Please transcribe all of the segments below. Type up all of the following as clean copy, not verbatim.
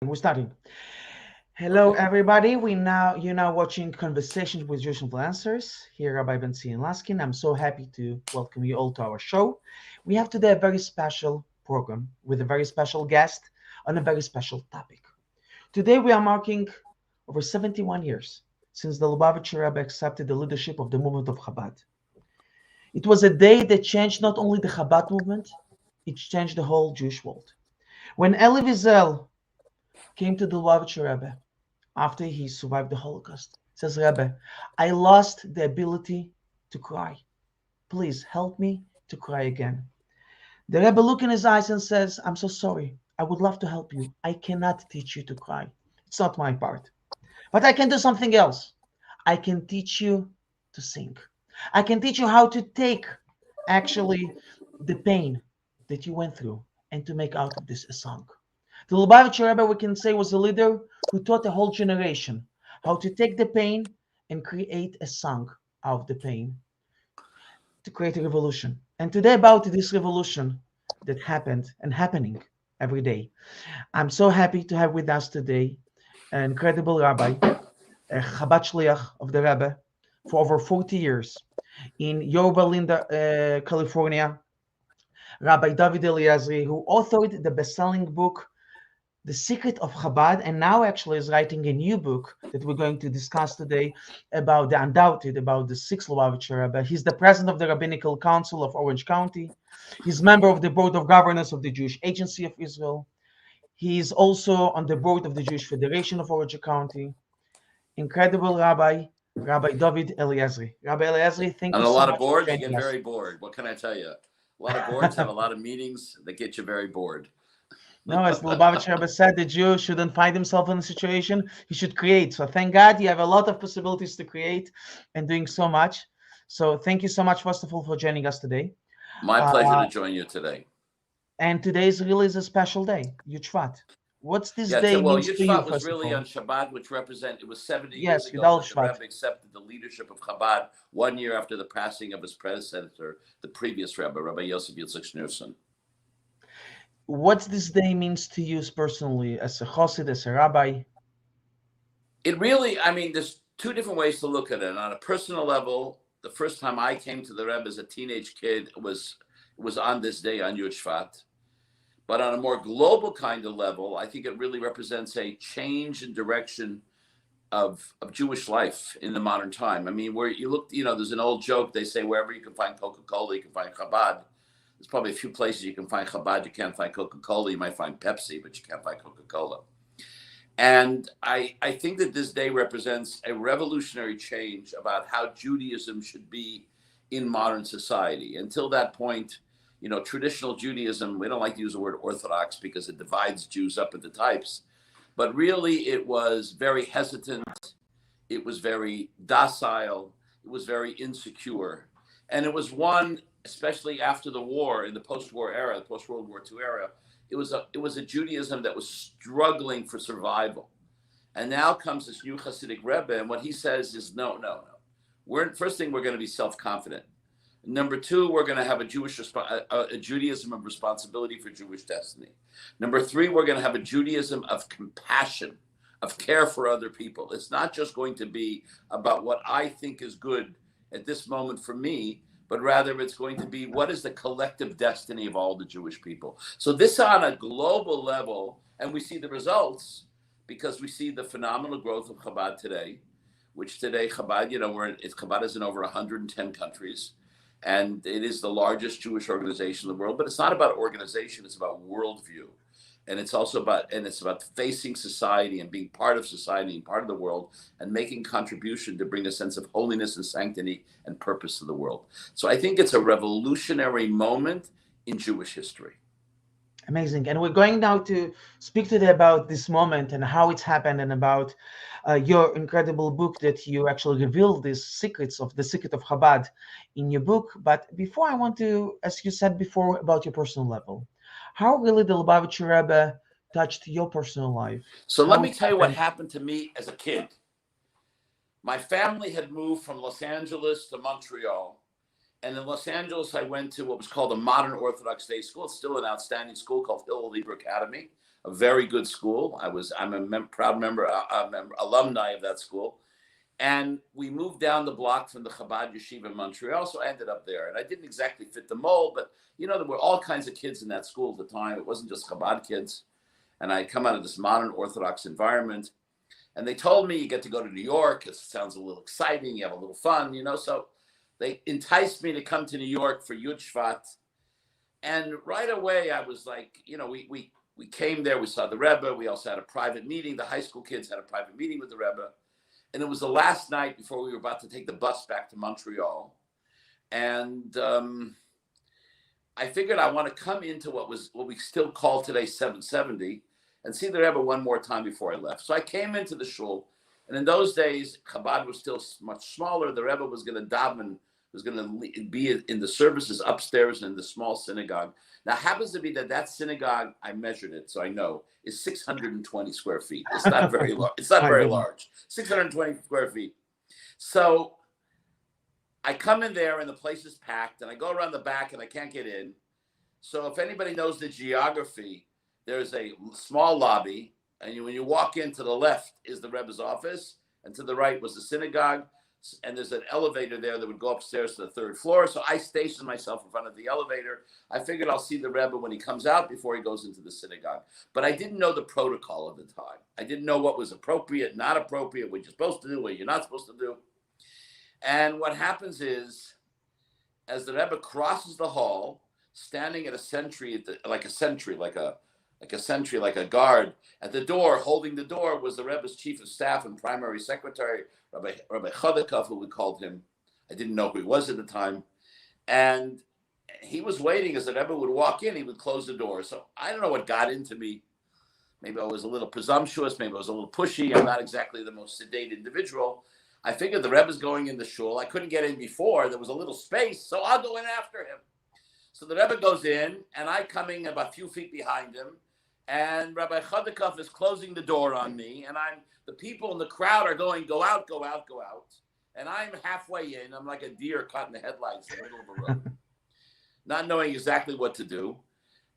We're starting. Hello, Okay. everybody. You're now watching Conversations with Jewish Influencers here, Rabbi Bentzion Laskin. I'm so happy to welcome you all to our show. We have today a very special program with a very special guest on a very special topic. Today we are marking over 71 years since the Lubavitcher Rebbe accepted the leadership of the movement of Chabad. It was a day that changed not only the Chabad movement, it changed the whole Jewish world. When Elie Wiesel came to the Lubavitcher Rebbe after he survived the Holocaust. Says Rebbe, I lost the ability to cry. Please help me to cry again. The Rebbe looked in his eyes and says, I'm so sorry. I would love to help you. I cannot teach you to cry. It's not my part. But I can do something else. I can teach you to sing. I can teach you how to take actually the pain that you went through and to make out of this a song. The Lubavitcher Rebbe, we can say, was a leader who taught a whole generation how to take the pain and create a song out of the pain to create a revolution. And today, about this revolution that happened and happening every day, I'm so happy to have with us today an incredible rabbi, a Chabad Shliach of the Rebbe for over 40 years in Yorba Linda, California, Rabbi David Eliazri, who authored the best-selling book The Secret of Chabad, and now actually is writing a new book that we're going to discuss today about the undoubted, about the sixth Lubavitcher Rebbe. He's the president of the Rabbinical Council of Orange County. He's member of the Board of Governors of the Jewish Agency of Israel. He's also on the board of the Jewish Federation of Orange County. Incredible Rabbi, Rabbi David Eliazri. Rabbi Eliazri, thank And you a so lot of much for boards, you get joining us. very bored. What can I tell you? A lot of boards have a lot of meetings that get you very bored. No, as the Lubavitcher Rebbe said, the Jew shouldn't find himself in a situation, he should create. So thank God you have a lot of possibilities to create and doing so much. So thank you so much, first of all, for joining us today. My Uh, pleasure to join you today. and today is really is a special day, Yuchvat. What's this Yeah, day well, means to you, Yitzhak was first of really all? on Shabbat, which it was 70 years Yes, ago Yudal that the Shvat. Rebbe accepted the leadership of Chabad 1 year after the passing of his predecessor, the previous Rebbe, Rabbi Yosef Yitzchak Schneerson. What's this day means to you personally, as a chassid, as a rabbi? It really, I mean, there's two different ways to look at it. On a personal level, the first time I came to the Rebbe as a teenage kid was on this day on Yud Shvat. But on a more global kind of level, I think it really represents a change in direction of Jewish life in the modern time. I mean, where you look, there's an old joke. They say wherever you can find Coca-Cola, you can find Chabad. There's probably a few places you can find Chabad. You can't find Coca-Cola. You might find Pepsi, but you can't find Coca-Cola. And I think that this day represents a revolutionary change about how Judaism should be in modern society. Until that point, traditional Judaism, we don't like to use the word Orthodox because it divides Jews up into types, but really it was very hesitant, it was very docile, it was very insecure. And it was one, especially after the war, in the post-war era, the post-World War II era, it was a Judaism that was struggling for survival. And now comes this new Hasidic Rebbe, and what he says is no, no, no. First thing, we're going to be self-confident. Number two, we're going to have a Judaism of responsibility for Jewish destiny. Number three, we're going to have a Judaism of compassion, of care for other people. It's not just going to be about what I think is good at this moment for me, but rather it's going to be what is the collective destiny of all the Jewish people. So this on a global level, and we see the results because we see the phenomenal growth of Chabad today, which today Chabad, Chabad is in over 110 countries, and it is the largest Jewish organization in the world. But it's not about organization; it's about worldview, and it's about facing society and being part of society and part of the world, and making contribution to bring a sense of holiness and sanctity and purpose to the world. So I think it's a revolutionary moment in Jewish history. Amazing. And we're going now to speak today about this moment and how it's happened and about your incredible book that you actually reveal these secrets of the secret of Chabad in your book. But before I want to, as you said before, about your personal level, how really the Lubavitcher Rebbe touched your personal life, So let how me it tell you what happened. happened to me as a kid. My family had moved from Los Angeles to Montreal. And in Los Angeles, I went to what was called a modern Orthodox day school. It's still an outstanding school called Hillel Libra Academy, a very good school. I'm a proud member, alumni of that school. And we moved down the block from the Chabad Yeshiva in Montreal, so I ended up there. And I didn't exactly fit the mold, but there were all kinds of kids in that school at the time. It wasn't just Chabad kids. And I come out of this modern Orthodox environment. And they told me, you get to go to New York. It sounds a little exciting. You have a little fun, So they enticed me to come to New York for Yud Shvat. And right away, I was like, we came there. We saw the Rebbe. We also had a private meeting. The high school kids had a private meeting with the Rebbe. And it was the last night before we were about to take the bus back to Montreal. And I figured I want to come into what we still call today 770 and see the Rebbe one more time before I left. So I came into the shul. And in those days, Chabad was still much smaller. The Rebbe was going to daven, was going to be in the services upstairs in the small synagogue. Now, it happens to be that synagogue, I measured it, so I know, is 620 square feet. It's not very large. It's not very large. 620 square feet. So I come in there and the place is packed, and I go around the back and I can't get in. So if anybody knows the geography, there's a small lobby, and when you walk in, to the left is the Rebbe's office, and to the right was the synagogue. And there's an elevator there that would go upstairs to the third floor. So I stationed myself in front of the elevator. I figured I'll see the Rebbe when he comes out before he goes into the synagogue. But I didn't know the protocol at the time. I didn't know what was appropriate, not appropriate, what you're supposed to do, what you're not supposed to do. And what happens is, as the Rebbe crosses the hall, standing at a sentry, like a guard at the door, holding the door, was the Rebbe's chief of staff and primary secretary, Rabbi Chodakov, who we called him. I didn't know who he was at the time. And he was waiting as the Rebbe would walk in, he would close the door. So I don't know what got into me. Maybe I was a little presumptuous. Maybe I was a little pushy. I'm not exactly the most sedate individual. I figured the Rebbe's going in the shul. I couldn't get in before. There was a little space, so I'll go in after him. So the Rebbe goes in, and I coming about a few feet behind him. And Rabbi Chodakov is closing the door on me, and the people in the crowd are going, go out, go out, go out. And I'm halfway in. I'm like a deer caught in the headlights in the middle of the road, not knowing exactly what to do.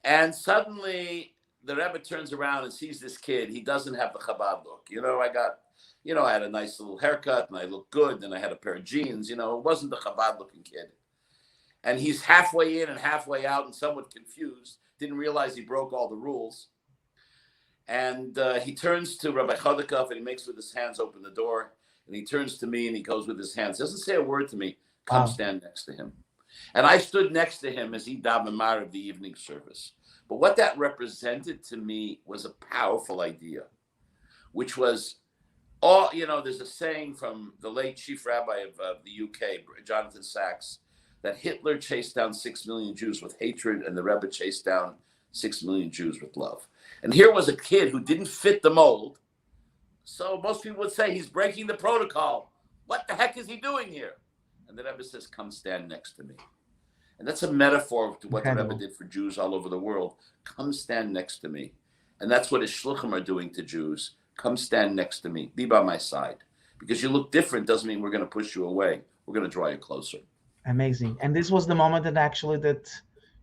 And suddenly the Rebbe turns around and sees this kid. He doesn't have the Chabad look. I had a nice little haircut, and I looked good, and I had a pair of jeans. It wasn't the Chabad-looking kid. And he's halfway in and halfway out and somewhat confused. Didn't realize he broke all the rules. And he turns to Rabbi Chodakov and he makes with his hands open the door. And he turns to me and he goes with his hands. Doesn't say a word to me. Come stand next to him. And I stood next to him as he davened Ma'ariv the evening service. But what that represented to me was a powerful idea, which was there's a saying from the late chief rabbi of the UK, Jonathan Sachs, that Hitler chased down 6 million Jews with hatred and the Rebbe chased down 6 million Jews with love. And here was a kid who didn't fit the mold. So most people would say he's breaking the protocol. What the heck is he doing here? And the Rebbe says, come stand next to me. And that's a metaphor to what the Rebbe did for Jews all over the world. Come stand next to me. And that's what his shluchim are doing to Jews. Come stand next to me. Be by my side. Because you look different doesn't mean we're going to push you away. We're going to draw you closer. Amazing. And this was the moment that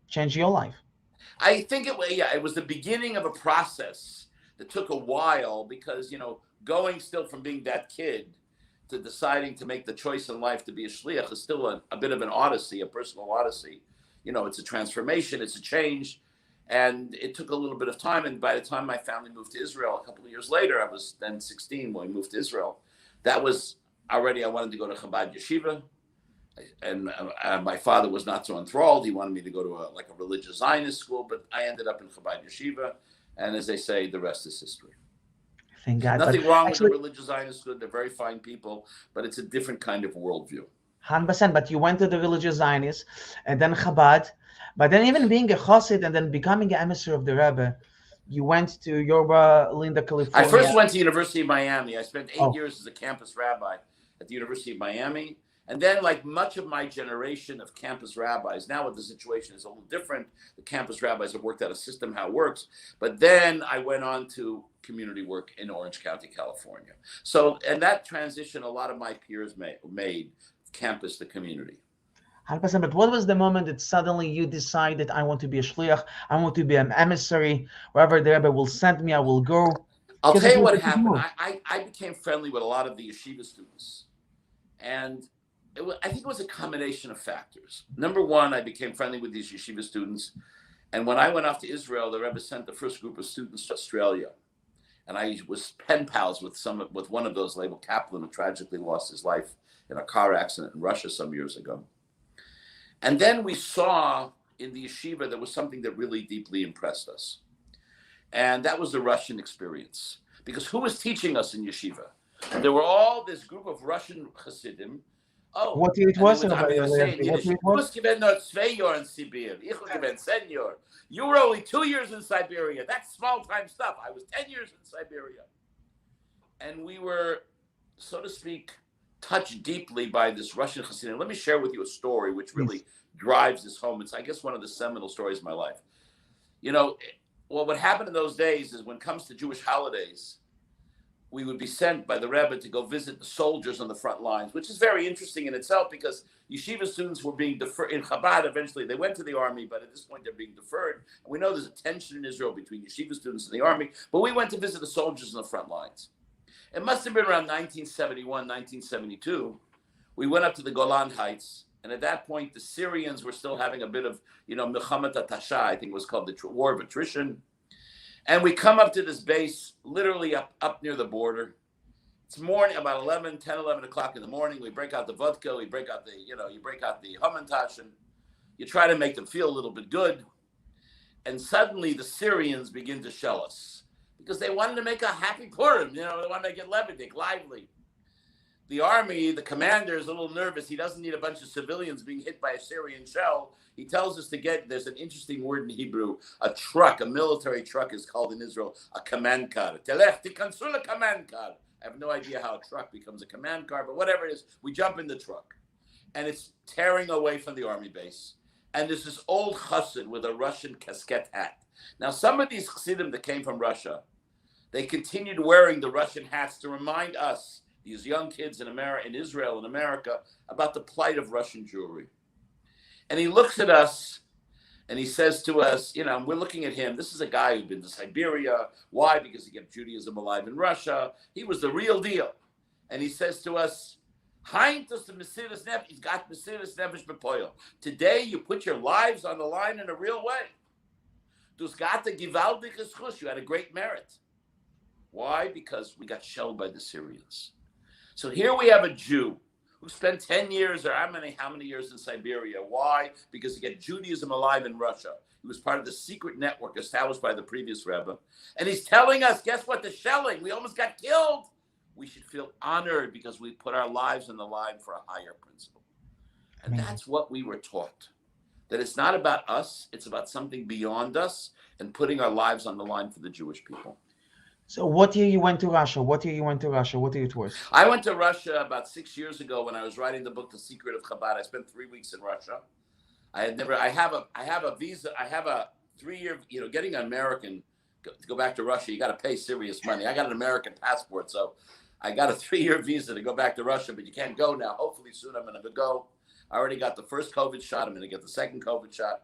changed your life. I think it was the beginning of a process that took a while because, going still from being that kid to deciding to make the choice in life to be a shliach is still a bit of an odyssey, a personal odyssey. It's a transformation, it's a change. And it took a little bit of time. And by the time my family moved to Israel, a couple of years later, I was then 16 when we moved to Israel. That was already, I wanted to go to Chabad Yeshiva. And my father was not so enthralled. He wanted me to go to a religious Zionist school, but I ended up in Chabad Yeshiva. And as they say, the rest is history. Thank God. Nothing wrong with the religious Zionist school. They're very fine people, but it's a different kind of worldview. 100%. But you went to the religious Zionist and then Chabad. But then even being a Chassid and then becoming an emissary of the Rebbe, you went to Yorba Linda, California. I first went to University of Miami. I spent 8 years as a campus rabbi at the University of Miami. And then, like much of my generation of campus rabbis, now the situation is a little different. The campus rabbis have worked out a system, how it works. But then I went on to community work in Orange County, California. So, and that transition, a lot of my peers made campus to community. 100%. But what was the moment that suddenly you decided, I want to be a shliach, I want to be an emissary, wherever the Rebbe will send me, I will go? I'll Because tell it you was what a big happened. move. I became friendly with a lot of the yeshiva students. And I think it was a combination of factors. Number one, I became friendly with these yeshiva students. And when I went off to Israel, the Rebbe sent the first group of students to Australia. And I was pen pals with one of those, labeled Kaplan, who tragically lost his life in a car accident in Russia some years ago. And then we saw in the yeshiva there was something that really deeply impressed us. And that was the Russian experience. Because who was teaching us in yeshiva? There were all this group of Russian Hasidim. Oh, What year it and was? I'm going to say in What Yiddish, year it du was? hast gewinnt nur 2 Jahre in Siberia. Ich habe gewinnt 10 Jahre. You were only 2 years in Siberia. That's small time stuff. I was 10 years in Siberia. And we were, so to speak, touched deeply by this Russian Hasidim. Let me share with you a story which really drives this home. It's, I guess, one of the seminal stories of my life. You know, well, what happened in those days is when it comes to Jewish holidays, we would be sent by the Rebbe to go visit the soldiers on the front lines, which is very interesting in itself because yeshiva students were being deferred. In Chabad, eventually they went to the army, but at this point they're being deferred. And we know there's a tension in Israel between yeshiva students and the army, but we went to visit the soldiers on the front lines. It must have been around 1971, 1972. We went up to the Golan Heights, and at that point the Syrians were still having a bit of, Milchamat Tasha, I think it was called the War of Attrition. And we come up to this base, literally up near the border. It's morning, about 10, 11 o'clock in the morning. We break out the vodka, we break out the, you break out the Hamantash, and you try to make them feel a little bit good. And suddenly the Syrians begin to shell us because they wanted to make a happy Purim. They wanted to make it Lebedik, lively. The army, the commander is a little nervous. He doesn't need a bunch of civilians being hit by a Syrian shell. He tells us to get, there's an interesting word in Hebrew, a truck, a military truck is called in Israel, a command car. Telech tikansul a command car. I have no idea how a truck becomes a command car, but whatever it is, we jump in the truck. And it's tearing away from the army base. And there's this old chassid with a Russian casquette hat. Now, some of these chassidim that came from Russia, they continued wearing the Russian hats to remind us, these young kids in America, in Israel and America, about the plight of Russian Jewry. And he looks at us and he says to us, we're looking at him. This is a guy who'd been to Siberia. Why? Because he kept Judaism alive in Russia. He was the real deal. And he says to us, he's got Mesiras Nefesh B'Poyel. Today, you put your lives on the line in a real way. You had a great merit. Why? Because we got shelled by the Syrians. So here we have a Jew who spent 10 years or how many years in Siberia. Why? Because he got Judaism alive in Russia. He was part of the secret network established by the previous Rebbe. And he's telling us, guess what? The shelling, we almost got killed. We should feel honored because we put our lives on the line for a higher principle. And that's what we were taught. That it's not about us, it's about something beyond us and putting our lives on the line for the Jewish people. So what year you went to Russia? What year it was? I went to Russia about 6 years ago when I was writing the book, The Secret of Chabad. I spent 3 weeks in Russia. I have a visa. I have a 3-year, getting an American to go back to Russia, you got to pay serious money. I got an American passport, so I got a 3-year visa to go back to Russia, but you can't go now. Hopefully soon I'm going to go. I already got the first COVID shot. I'm going to get the second COVID shot.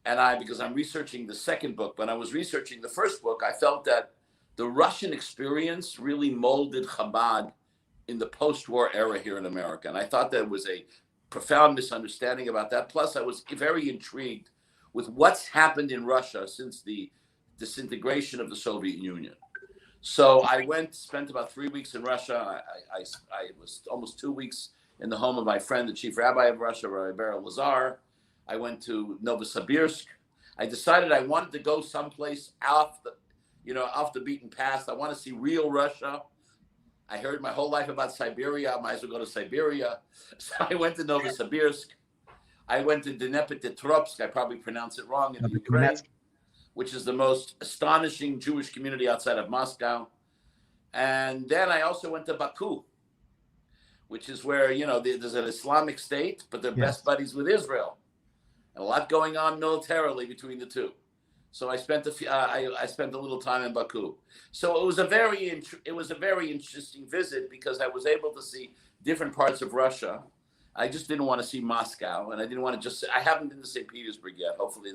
And because I'm researching the second book, when I was researching the first book, I felt that the Russian experience really molded Chabad in the post-war era here in America. And I thought there was a profound misunderstanding about that. Plus, I was very intrigued with what's happened in Russia since the disintegration of the Soviet Union. So I spent about 3 weeks in Russia. I was almost 2 weeks in the home of my friend, the chief rabbi of Russia, Rabbi Beryl Lazar. I went to Novosibirsk. I decided I wanted to go someplace off the beaten path. I want to see real Russia. I heard my whole life about Siberia. I might as well go to Siberia. So I went to Novosibirsk. I went to Dnepropetrovsk. I probably pronounce it wrong, in the Ukraine, which is the most astonishing Jewish community outside of Moscow. And then I also went to Baku, which is where, there's an Islamic state, but they're best buddies with Israel. And a lot going on militarily between the two. So I spent a little time in Baku. So it was a very interesting visit because I was able to see different parts of Russia. I just didn't want to see Moscow, and I didn't want to just. I haven't been to St. Petersburg yet. Hopefully,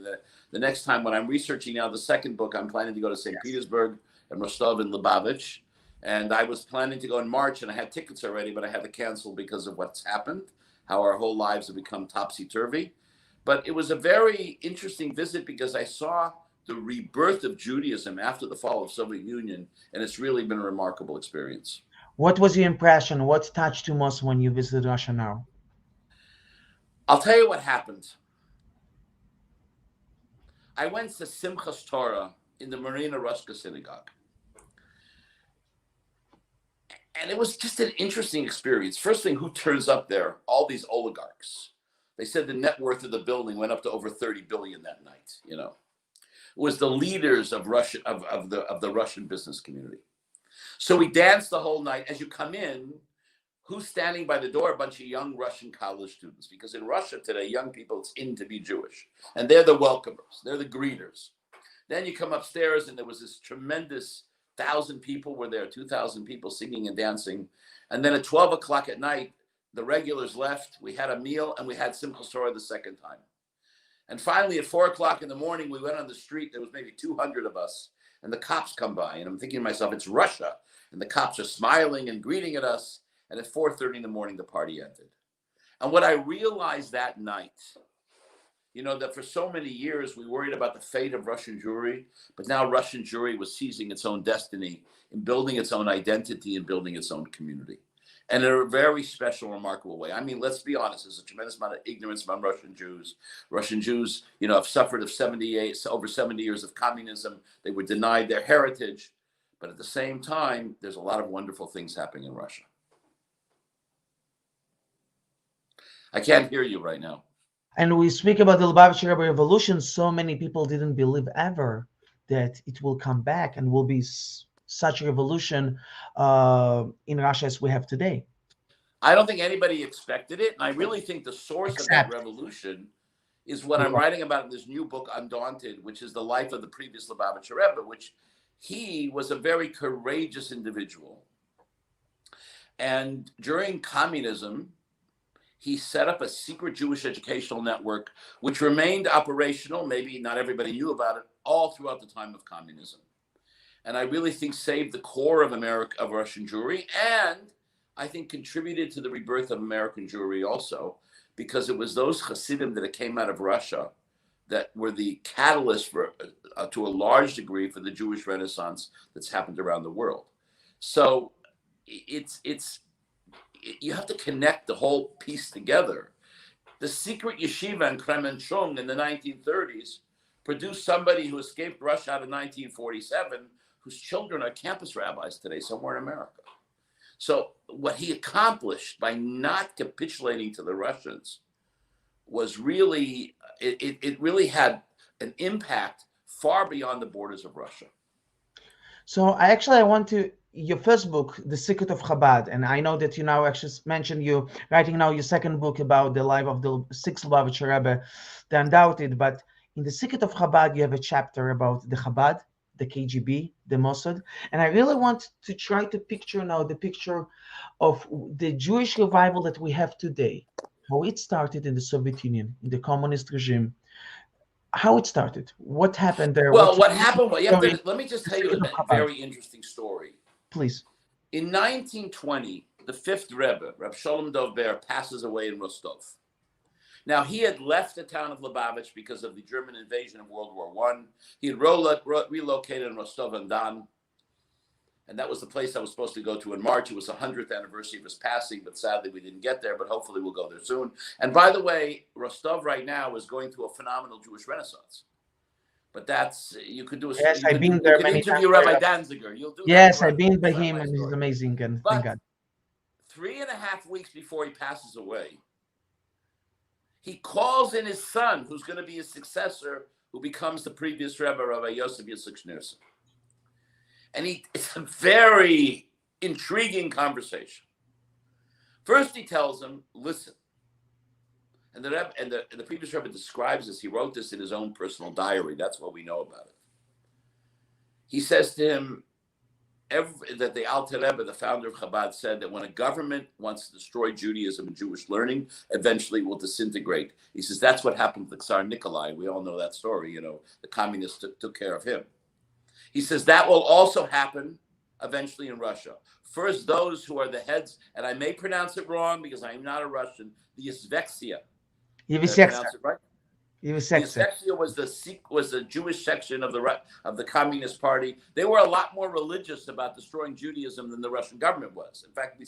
the next time when I'm researching now the second book, I'm planning to go to St. Petersburg and Rostov and Lubavitch. And I was planning to go in March, and I had tickets already, but I had to cancel because of what's happened, how our whole lives have become topsy-turvy. But it was a very interesting visit because I saw the rebirth of Judaism after the fall of the Soviet Union, and it's really been a remarkable experience. What was your impression? What touched you most when you visited Russia now? I'll tell you what happened. I went to Simchas Torah in the Marina Ruska Synagogue. And it was just an interesting experience. First thing, who turns up there? All these oligarchs. They said the net worth of the building went up to over 30 billion that night. You know, it was the leaders of Russia of the Russian business community. So we danced the whole night. As you come in, who's standing by the door? A bunch of young Russian college students. Because in Russia today, young people, it's in to be Jewish, and they're the welcomers. They're the greeters. Then you come upstairs, and there was this tremendous 1,000 people were there, 2,000 people singing and dancing. And then at 12 o'clock at night, the regulars left. We had a meal, and we had Simchas Torah the second time. And finally, at 4 o'clock in the morning, we went on the street. There was maybe 200 of us, and the cops come by. And I'm thinking to myself, it's Russia. And the cops are smiling and greeting at us. And at 4:30 in the morning, the party ended. And what I realized that night, you know, that for so many years we worried about the fate of Russian Jewry, but now Russian Jewry was seizing its own destiny in building its own identity and building its own community. And in a very special, remarkable way. I mean, let's be honest, there's a tremendous amount of ignorance among Russian Jews. Russian Jews, you know, have suffered over 70 years of communism. They were denied their heritage. But at the same time, there's a lot of wonderful things happening in Russia. I can't hear you right now. And we speak about the Lubavitcher Rebbe revolution. So many people didn't believe ever that it will come back and will be such a revolution in Russia as we have today. I don't think anybody expected it. And I really think the source of that revolution is what I'm writing about in this new book, Undaunted, which is the life of the previous Lubavitcher Rebbe, which he was a very courageous individual. And during communism, he set up a secret Jewish educational network, which remained operational. Maybe not everybody knew about it, all throughout the time of communism. And I really think saved the core of America, of Russian Jewry, and I think contributed to the rebirth of American Jewry also, because it was those Hasidim that came out of Russia that were the catalyst for, to a large degree, for the Jewish Renaissance that's happened around the world. So you have to connect the whole piece together. The secret yeshiva in Kremenchug in the 1930s produced somebody who escaped Russia out of 1947, whose children are campus rabbis today somewhere in America. So what he accomplished by not capitulating to the Russians was really, it really had an impact far beyond the borders of Russia. So I want to, your first book, The Secret of Chabad, and I know that you now actually mentioned you writing now your second book about the life of the sixth Lubavitcher Rebbe, The Undoubted, but in The Secret of Chabad, you have a chapter about the Chabad, the KGB, the Mossad, and I really want to try to picture now the picture of the Jewish revival that we have today, how it started in the Soviet Union, in the communist regime, how it started, what happened there. Well, what happened, let me just tell you a very interesting story. Please. In 1920, the fifth Rebbe, Reb Sholem Dov Ber, passes away in Rostov. Now, he had left the town of Lubavitch because of the German invasion of World War I. He had relocated in Rostov-on-Don, and that was the place I was supposed to go to in March. It was the 100th anniversary of his passing, but sadly we didn't get there, but hopefully we'll go there soon. And by the way, Rostov right now is going through a phenomenal Jewish Renaissance. But that's, you could do a, yes, you I've been there many times. Interview Rabbi Danziger. You'll do yes, I've been by him, and he's amazing, and but thank God. 3.5 weeks before he passes away, he calls in his son, who's going to be his successor, who becomes the previous Rebbe, Rabbi Yosef Yitzchak Schneerson. And it's a very intriguing conversation. First, he tells him, listen. And the previous Rebbe describes this. He wrote this in his own personal diary. That's what we know about it. He says to him, that the Alter Rebbe, the founder of Chabad, said that when a government wants to destroy Judaism and Jewish learning, eventually will disintegrate. He says that's what happened to the Tsar Nikolai. We all know that story. You know, the communists took care of him. He says that will also happen eventually in Russia. First, those who are the heads, and I may pronounce it wrong because I am not a Russian, the Izvexia. Did I pronounce it right? The Izvexia was the Jewish section of the Communist Party. They were a lot more religious about destroying Judaism than the Russian government was. In fact,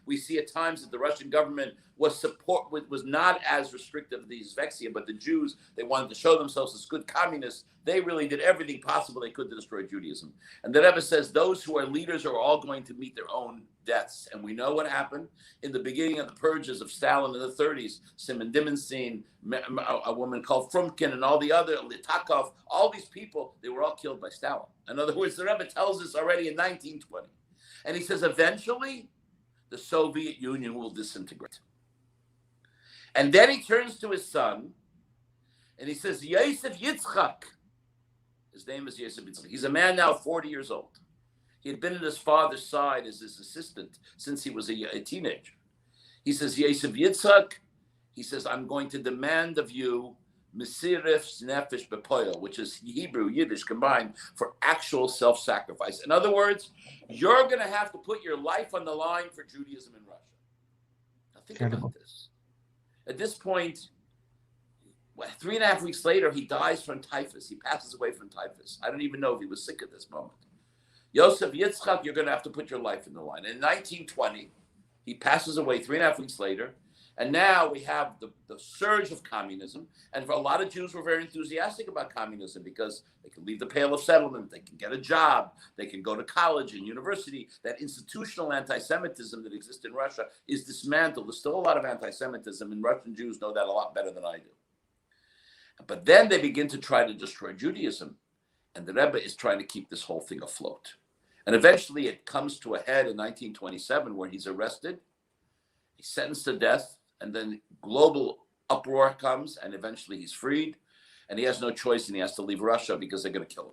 we see at times that the Russian government was not as restrictive of the Izvexia, but the Jews, they wanted to show themselves as good communists. They really did everything possible they could to destroy Judaism. And the Rebbe says those who are leaders are all going to meet their own deaths. And we know what happened in the beginning of the purges of Stalin in the 30s. Simon Dimenstein, a woman called Frumkin, and all the other, Litakov, all these people, they were all killed by Stalin. In other words, the Rebbe tells us already in 1920. And he says eventually the Soviet Union will disintegrate. And then he turns to his son and he says, Yosef Yitzchak. His name is Yosef Yitzchak. He's a man now 40 years old. He had been at his father's side as his assistant since he was a teenager. He says, Yosef Yitzchak, he says, I'm going to demand of you Mesirif Nefesh Bepoil, which is Hebrew, Yiddish combined for actual self-sacrifice. In other words, you're going to have to put your life on the line for Judaism in Russia. Now think about this. At this point, 3.5 weeks later, he dies from typhus. He passes away from typhus. I don't even know if he was sick at this moment. Yosef Yitzchak, you're going to have to put your life in the line. In 1920, he passes away 3.5 weeks later. And now we have the surge of communism. And for a lot of Jews were very enthusiastic about communism because they can leave the Pale of Settlement, they can get a job, they can go to college and university. That institutional anti-Semitism that exists in Russia is dismantled. There's still a lot of anti-Semitism, and Russian Jews know that a lot better than I do. But then they begin to try to destroy Judaism, and the Rebbe is trying to keep this whole thing afloat. And eventually it comes to a head in 1927 where he's arrested, he's sentenced to death, and then global uproar comes, and eventually he's freed, and he has no choice, and he has to leave Russia because they're going to kill him.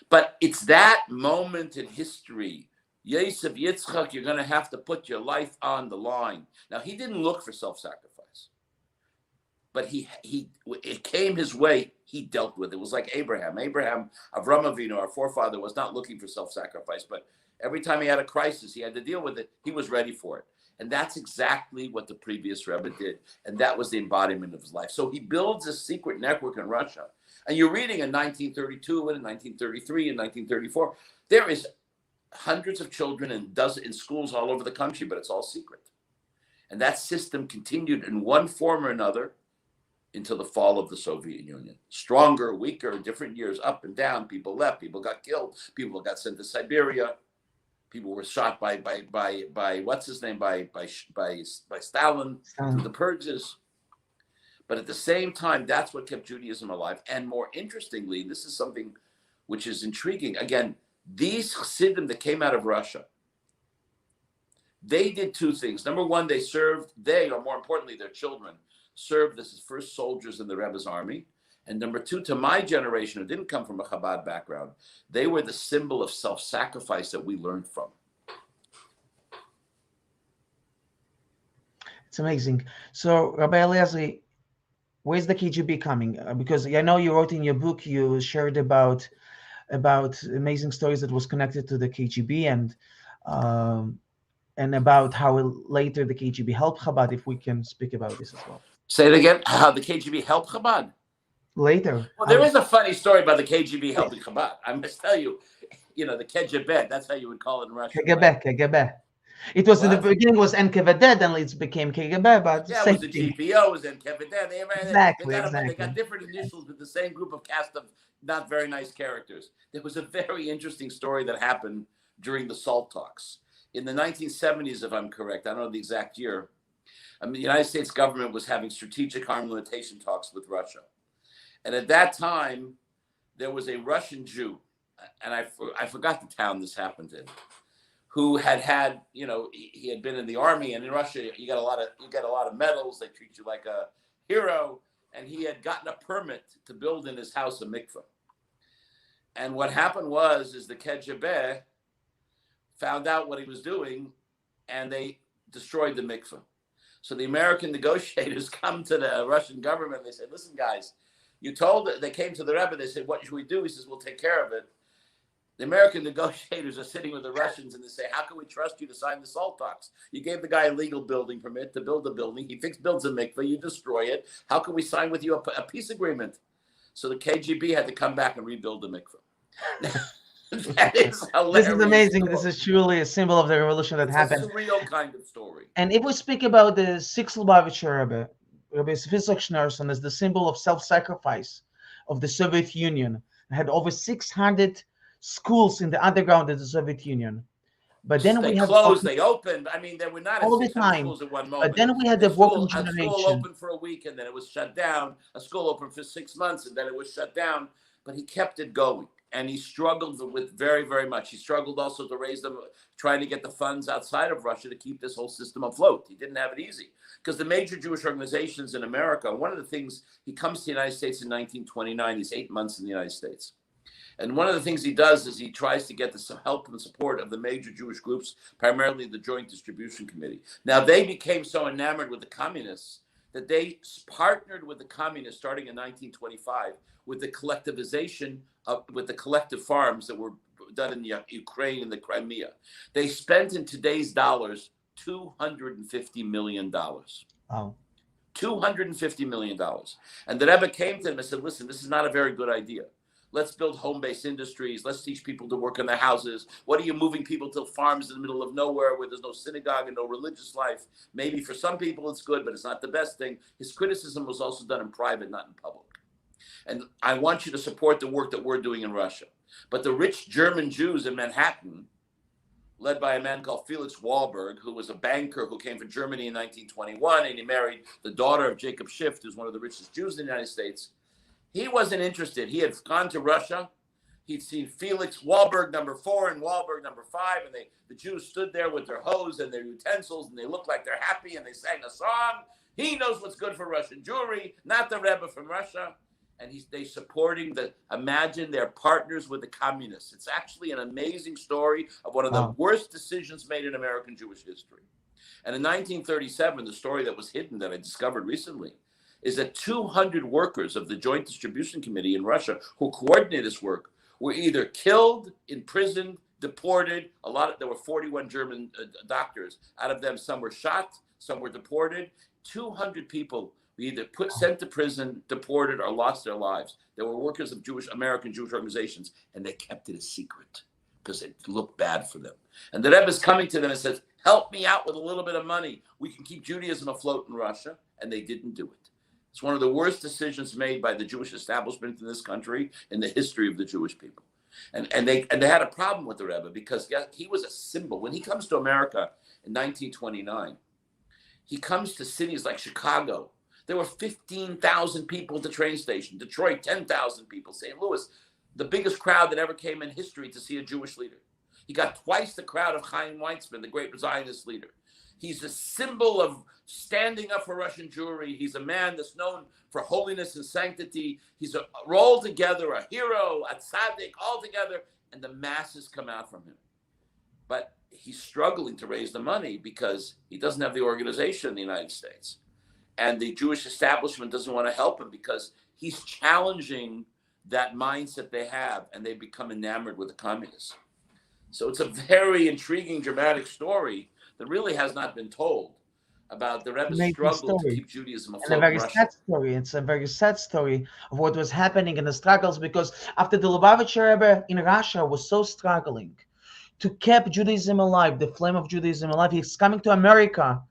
But it's that moment in history, Yosef Yitzchak, you're going to have to put your life on the line. Now, he didn't look for self-sacrifice, but it came his way. He dealt with it. It was like Abraham. Avram Avinu, our forefather, was not looking for self-sacrifice, but every time he had a crisis, he had to deal with it. He was ready for it. And that's exactly what the previous Rebbe did. And that was the embodiment of his life. So he builds a secret network in Russia. And you're reading in 1932 and in 1933 and 1934, there is hundreds of children in schools all over the country, but it's all secret. And that system continued in one form or another until the fall of the Soviet Union. Stronger, weaker, different years, up and down. People left, people got killed, people got sent to Siberia. People were shot by what's his name, by Stalin through the purges. But at the same time, that's what kept Judaism alive. And more interestingly, this is something which is intriguing. Again, these Chassidim that came out of Russia, they did two things. Number one, or more importantly, their children, served as first soldiers in the Rebbe's army. And number two, to my generation, who didn't come from a Chabad background, they were the symbol of self-sacrifice that we learned from. It's amazing. So, Rabbi Eliezer, where's the KGB coming? Because I know you wrote in your book, you shared about amazing stories that was connected to the KGB and about how later the KGB helped Chabad. If we can speak about this as well. Say it again. How the KGB helped Chabad? Later. Well, there is a funny story about the KGB helping Chabad. I must tell you, the KGB, that's how you would call it in Russian. KGB. It was in the beginning was NKVD, then it became KGB, but yeah, it was the GPO, it was NKVD. Exactly. They got different initials, but the same group of cast of not very nice characters. There was a very interesting story that happened during the SALT talks. In the 1970s, if I'm correct, I don't know the exact year, the United States government was having strategic armamentization talks with Russia. And at that time, there was a Russian Jew, and I forgot the town this happened in, who had he had been in the army, and in Russia you get a lot of medals. They treat you like a hero, and he had gotten a permit to build in his house a mikveh. And what happened is the KGB found out what he was doing, and they destroyed the mikveh. So the American negotiators come to the Russian government. They say, listen, guys, you told it. They came to the Rebbe. They said, what should we do? He says, we'll take care of it. The American negotiators are sitting with the Russians, and they say, how can we trust you to sign the SALT talks? You gave the guy a legal building permit to build the building. He builds a mikveh. You destroy it. How can we sign with you a peace agreement? So the KGB had to come back and rebuild the mikveh. That is hilarious. This is amazing. This is truly a symbol of the revolution that happened. It's a surreal kind of story. And if we speak about the sixth Lubavitcher Rebbe, Rabbi Yitzhak Schneerson, as the symbol of self-sacrifice of the Soviet Union, it had over 600 schools in the underground of the Soviet Union. But then they we had closed, they opened. I mean, they were not all the time. schools at one moment. But then we had the broken generation. A school opened for a week, and then it was shut down. A school opened for 6 months, and then it was shut down. But he kept it going, and he struggled with very, very much. He struggled also to raise them, trying to get the funds outside of Russia to keep this whole system afloat. He didn't have it easy because the major Jewish organizations in America, one of the things, he comes to the United States in 1929. He's 8 months in the United States. And one of the things he does is he tries to get the help and support of the major Jewish groups, primarily the Joint Distribution Committee. Now, they became so enamored with the communists that they partnered with the communists starting in 1925 with the collectivization with the collective farms that were done in the Ukraine and the Crimea. They spent in today's dollars $250 million. Wow. $250 million. And the Rebbe came to them and said, listen, this is not a very good idea. Let's build home-based industries. Let's teach people to work in their houses. What are you moving people to farms in the middle of nowhere where there's no synagogue and no religious life? Maybe for some people it's good, but it's not the best thing. His criticism was also done in private, not in public. And I want you to support the work that we're doing in Russia. But the rich German Jews in Manhattan, led by a man called Felix Wahlberg, who was a banker who came from Germany in 1921, and he married the daughter of Jacob Schiff, who's one of the richest Jews in the United States. He wasn't interested. He had gone to Russia. He'd seen Felix Wahlberg #4 and Wahlberg #5, and the Jews stood there with their hose and their utensils, and they looked like they're happy, and they sang a song. He knows what's good for Russian Jewry, not the Rebbe from Russia. And they supporting imagine they're partners with the communists. It's actually an amazing story of one of the worst decisions made in American Jewish history. And in 1937, the story that was hidden that I discovered recently is that 200 workers of the Joint Distribution Committee in Russia who coordinated this work were either killed, imprisoned, deported. There were 41 German doctors. Out of them, some were shot, some were deported. 200 people were either sent to prison, deported, or lost their lives. They were workers of American Jewish organizations, and they kept it a secret because it looked bad for them. And the Rebbe is coming to them and says, help me out with a little bit of money. We can keep Judaism afloat in Russia. And they didn't do it. It's one of the worst decisions made by the Jewish establishment in this country in the history of the Jewish people. And they had a problem with the Rebbe because he was a symbol. When he comes to America in 1929, he comes to cities like Chicago. There were 15,000 people at the train station. Detroit, 10,000 people. St. Louis, the biggest crowd that ever came in history to see a Jewish leader. He got twice the crowd of Chaim Weizmann, the great Zionist leader. He's a symbol of standing up for Russian Jewry. He's a man that's known for holiness and sanctity. He's all together, a hero, a tzaddik, all together, and the masses come out from him. But he's struggling to raise the money because he doesn't have the organization in the United States. And the Jewish establishment doesn't want to help him because he's challenging that mindset they have, and they become enamored with the communists. So it's a very intriguing, dramatic story that really has not been told about the Rebbe's struggle to keep Judaism afloat. And a very sad story. It's a very sad story of what was happening in the struggles, because after the Lubavitcher Rebbe in Russia was so struggling to keep Judaism alive, the flame of Judaism alive, he's coming to America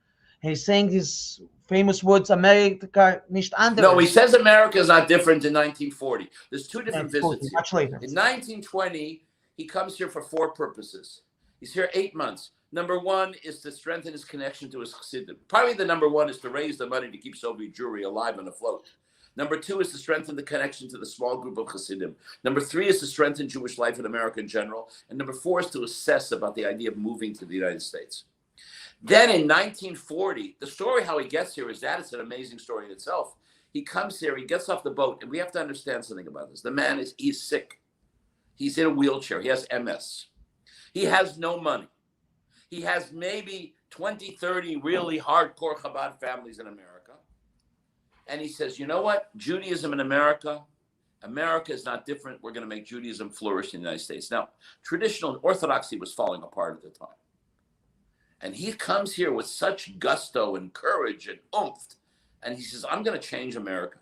and he's saying these famous words, America nicht anders. No, he says America is not different in 1940. There's two different visits here. Much later. In 1920, he comes here for 4 purposes. He's here 8 months. Number one is to strengthen his connection to his Chassidim. Probably the number one is to raise the money to keep Soviet Jewry alive and afloat. Number 2 is to strengthen the connection to the small group of Chassidim. Number 3 is to strengthen Jewish life in America in general. And number 4 is to assess about the idea of moving to the United States. Then in 1940, the story how he gets here is that it's an amazing story in itself. He comes here, he gets off the boat, and we have to understand something about this. The man he's sick. He's in a wheelchair. He has MS. He has no money. He has maybe 20, 30 really hardcore Chabad families in America. And he says, you know what? Judaism in America is not different. We're going to make Judaism flourish in the United States. Now, traditional Orthodoxy was falling apart at the time. And he comes here with such gusto and courage and oomph. And he says, I'm going to change America.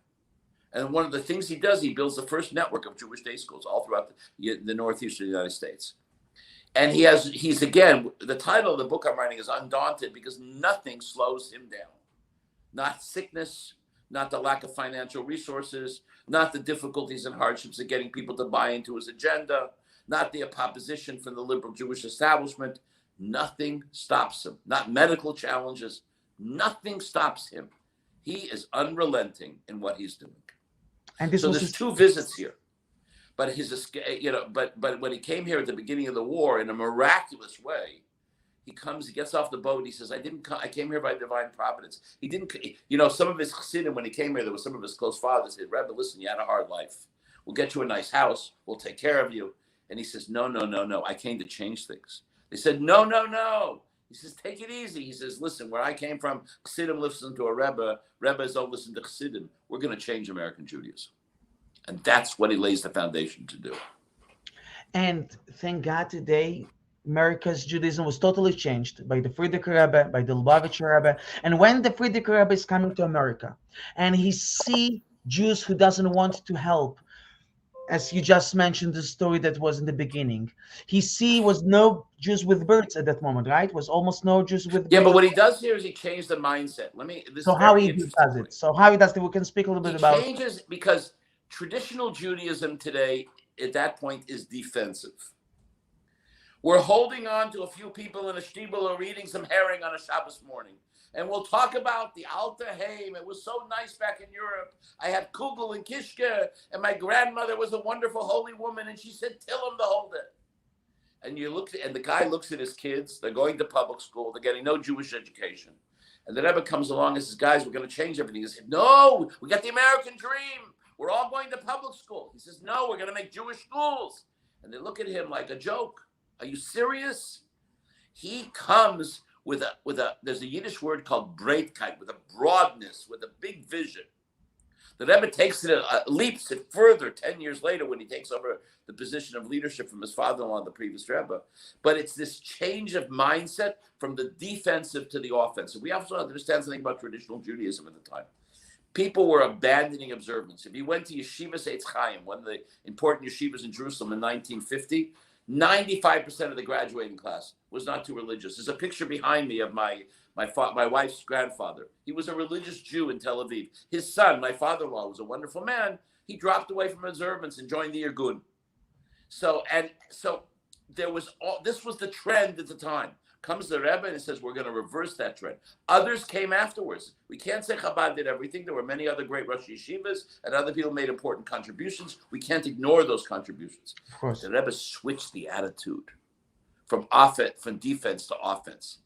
And one of the things he does, he builds the first network of Jewish day schools all throughout the Northeast of the United States. And he's again, the title of the book I'm writing is Undaunted, because nothing slows him down. Not sickness, not the lack of financial resources, not the difficulties and hardships of getting people to buy into his agenda, not the opposition from the liberal Jewish establishment. Nothing stops him. Not medical challenges. Nothing stops him. He is unrelenting in what he's doing. And this so was there's two visits here. But but when he came here at the beginning of the war, in a miraculous way, he gets off the boat. He says, I came here by divine providence. He didn't, some of his chassidim, when he came here, there was some of his close fathers said, Rebbe, listen, you had a hard life. We'll get you a nice house. We'll take care of you. And he says, no. I came to change things. They said, no. He says, take it easy. He says, listen, where I came from, chassidim listen to a Rebbe. Rebbes don't listen to chassidim. We're going to change American Judaism. And that's what he lays the foundation to do. And thank God today, America's Judaism was totally changed by the Frierdiker Rebbe, by the Lubavitcher Rebbe. And when the Frierdiker Rebbe is coming to America and he see Jews who doesn't want to help, as you just mentioned, the story that was in the beginning, he was no Jews with birds at that moment, right? Was almost no Jews with birds. Yeah, but what he does here is he changed the mindset. So how he does it? So how he does it? We can speak a little bit about. He changes because traditional Judaism today, at that point, is defensive. We're holding on to a few people in a shtibel or eating some herring on a Shabbos morning. And we'll talk about the Alter Heim. It was so nice back in Europe. I had Kugel and Kishke, and my grandmother was a wonderful holy woman, and she said, Tillim the whole day. And the guy looks at his kids. They're going to public school. They're getting no Jewish education. And the Rebbe comes along and says, guys, we're going to change everything. He said, no, we got the American dream. We're all going to public school. He says, no, we're going to make Jewish schools. And they look at him like a joke. Are you serious? He comes with there's a Yiddish word called breitkeit, with a broadness, with a big vision. The Rebbe takes it, leaps it further 10 years later when he takes over the position of leadership from his father-in-law, the previous Rebbe. But it's this change of mindset from the defensive to the offensive. We also understand something about traditional Judaism at the time. People were abandoning observance. If you went to Yeshivas Eitz Chaim, one of the important yeshivas in Jerusalem in 1950, 95% of the graduating class was not too religious. There's a picture behind me of my wife's grandfather. He was a religious Jew in Tel Aviv. His son, my father-in-law, was a wonderful man. He dropped away from observance and joined the Irgun. So this was the trend at the time. Comes the Rebbe and says, we're going to reverse that trend. Others came afterwards. We can't say Chabad did everything. There were many other great Rosh Yeshivas, and other people made important contributions. We can't ignore those contributions. Of course. The Rebbe switched the attitude from defense to offense.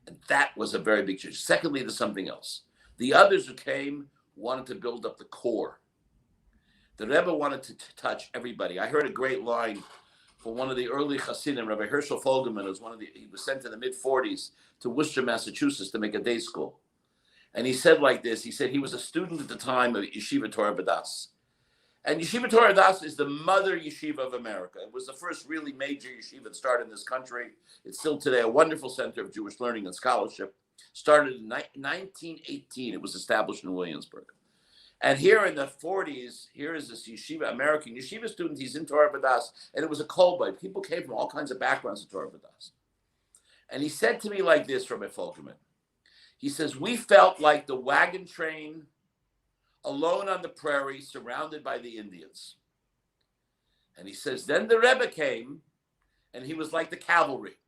And that was a very big change. Secondly, there's something else. The others who came wanted to build up the core. The Rebbe wanted to touch everybody. I heard a great line for one of the early Hasidim, Rabbi Herschel Folgerman, he was sent in the mid-40s to Worcester, Massachusetts to make a day school. And he said like this, he said he was a student at the time of Yeshiva Torah B'das. And Yeshiva Torah B'das is the mother yeshiva of America. It was the first really major yeshiva that started in this country. It's still today a wonderful center of Jewish learning and scholarship. Started in 1918. It was established in Williamsburg. And here in the 40s, here is this yeshiva, American yeshiva student. He's in Torah B'das, and it was a kolbay. People came from all kinds of backgrounds in Torah B'das. And he said to me like this, Rabbi Folgerman. He says, we felt like the wagon train alone on the prairie, surrounded by the Indians. And he says, then the Rebbe came, and he was like the cavalry.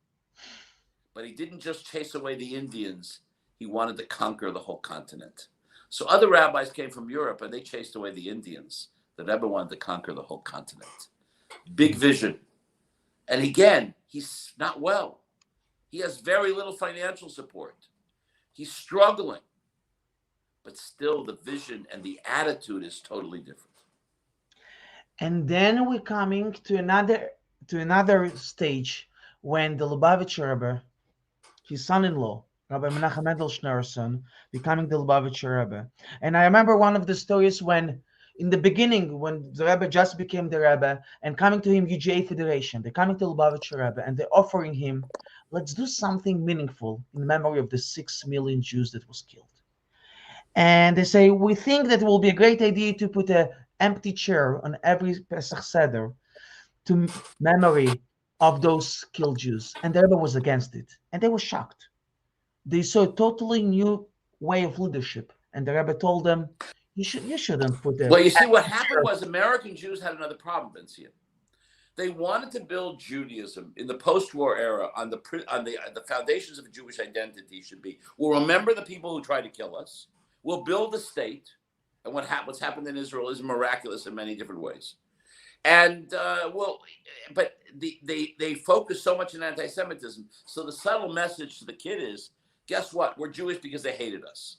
But he didn't just chase away the Indians. He wanted to conquer the whole continent. So other rabbis came from Europe and they chased away the Indians. The Rebbe wanted to conquer the whole continent. Big vision. And again, he's not well. He has very little financial support. He's struggling. But still the vision and the attitude is totally different. And then we're coming to another stage when the Lubavitcher Rebbe his son-in-law, Rabbi Menachem Mendel Schneerson, becoming the Lubavitcher Rebbe. And I remember one of the stories when, in the beginning, when the Rebbe just became the Rebbe, and coming to him, UGA Federation, they're coming to Lubavitcher Rebbe, and they're offering him, let's do something meaningful in memory of the 6 million Jews that was killed. And they say, we think that it will be a great idea to put an empty chair on every Pesach Seder to memory of those killed Jews. And the Rebbe was against it. And they were shocked. They saw a totally new way of leadership. And the Rebbe told them, you shouldn't put a Well, you see, what empty happened chair. was American Jews had another problem, Vincent. They wanted to build Judaism in the post-war era on the foundations of a Jewish identity should be, we'll remember the people who tried to kill us, we'll build a state, and what's happened in Israel is miraculous in many different ways. And but they focus so much on anti-Semitism. So the subtle message to the kid is, guess what? We're Jewish because they hated us.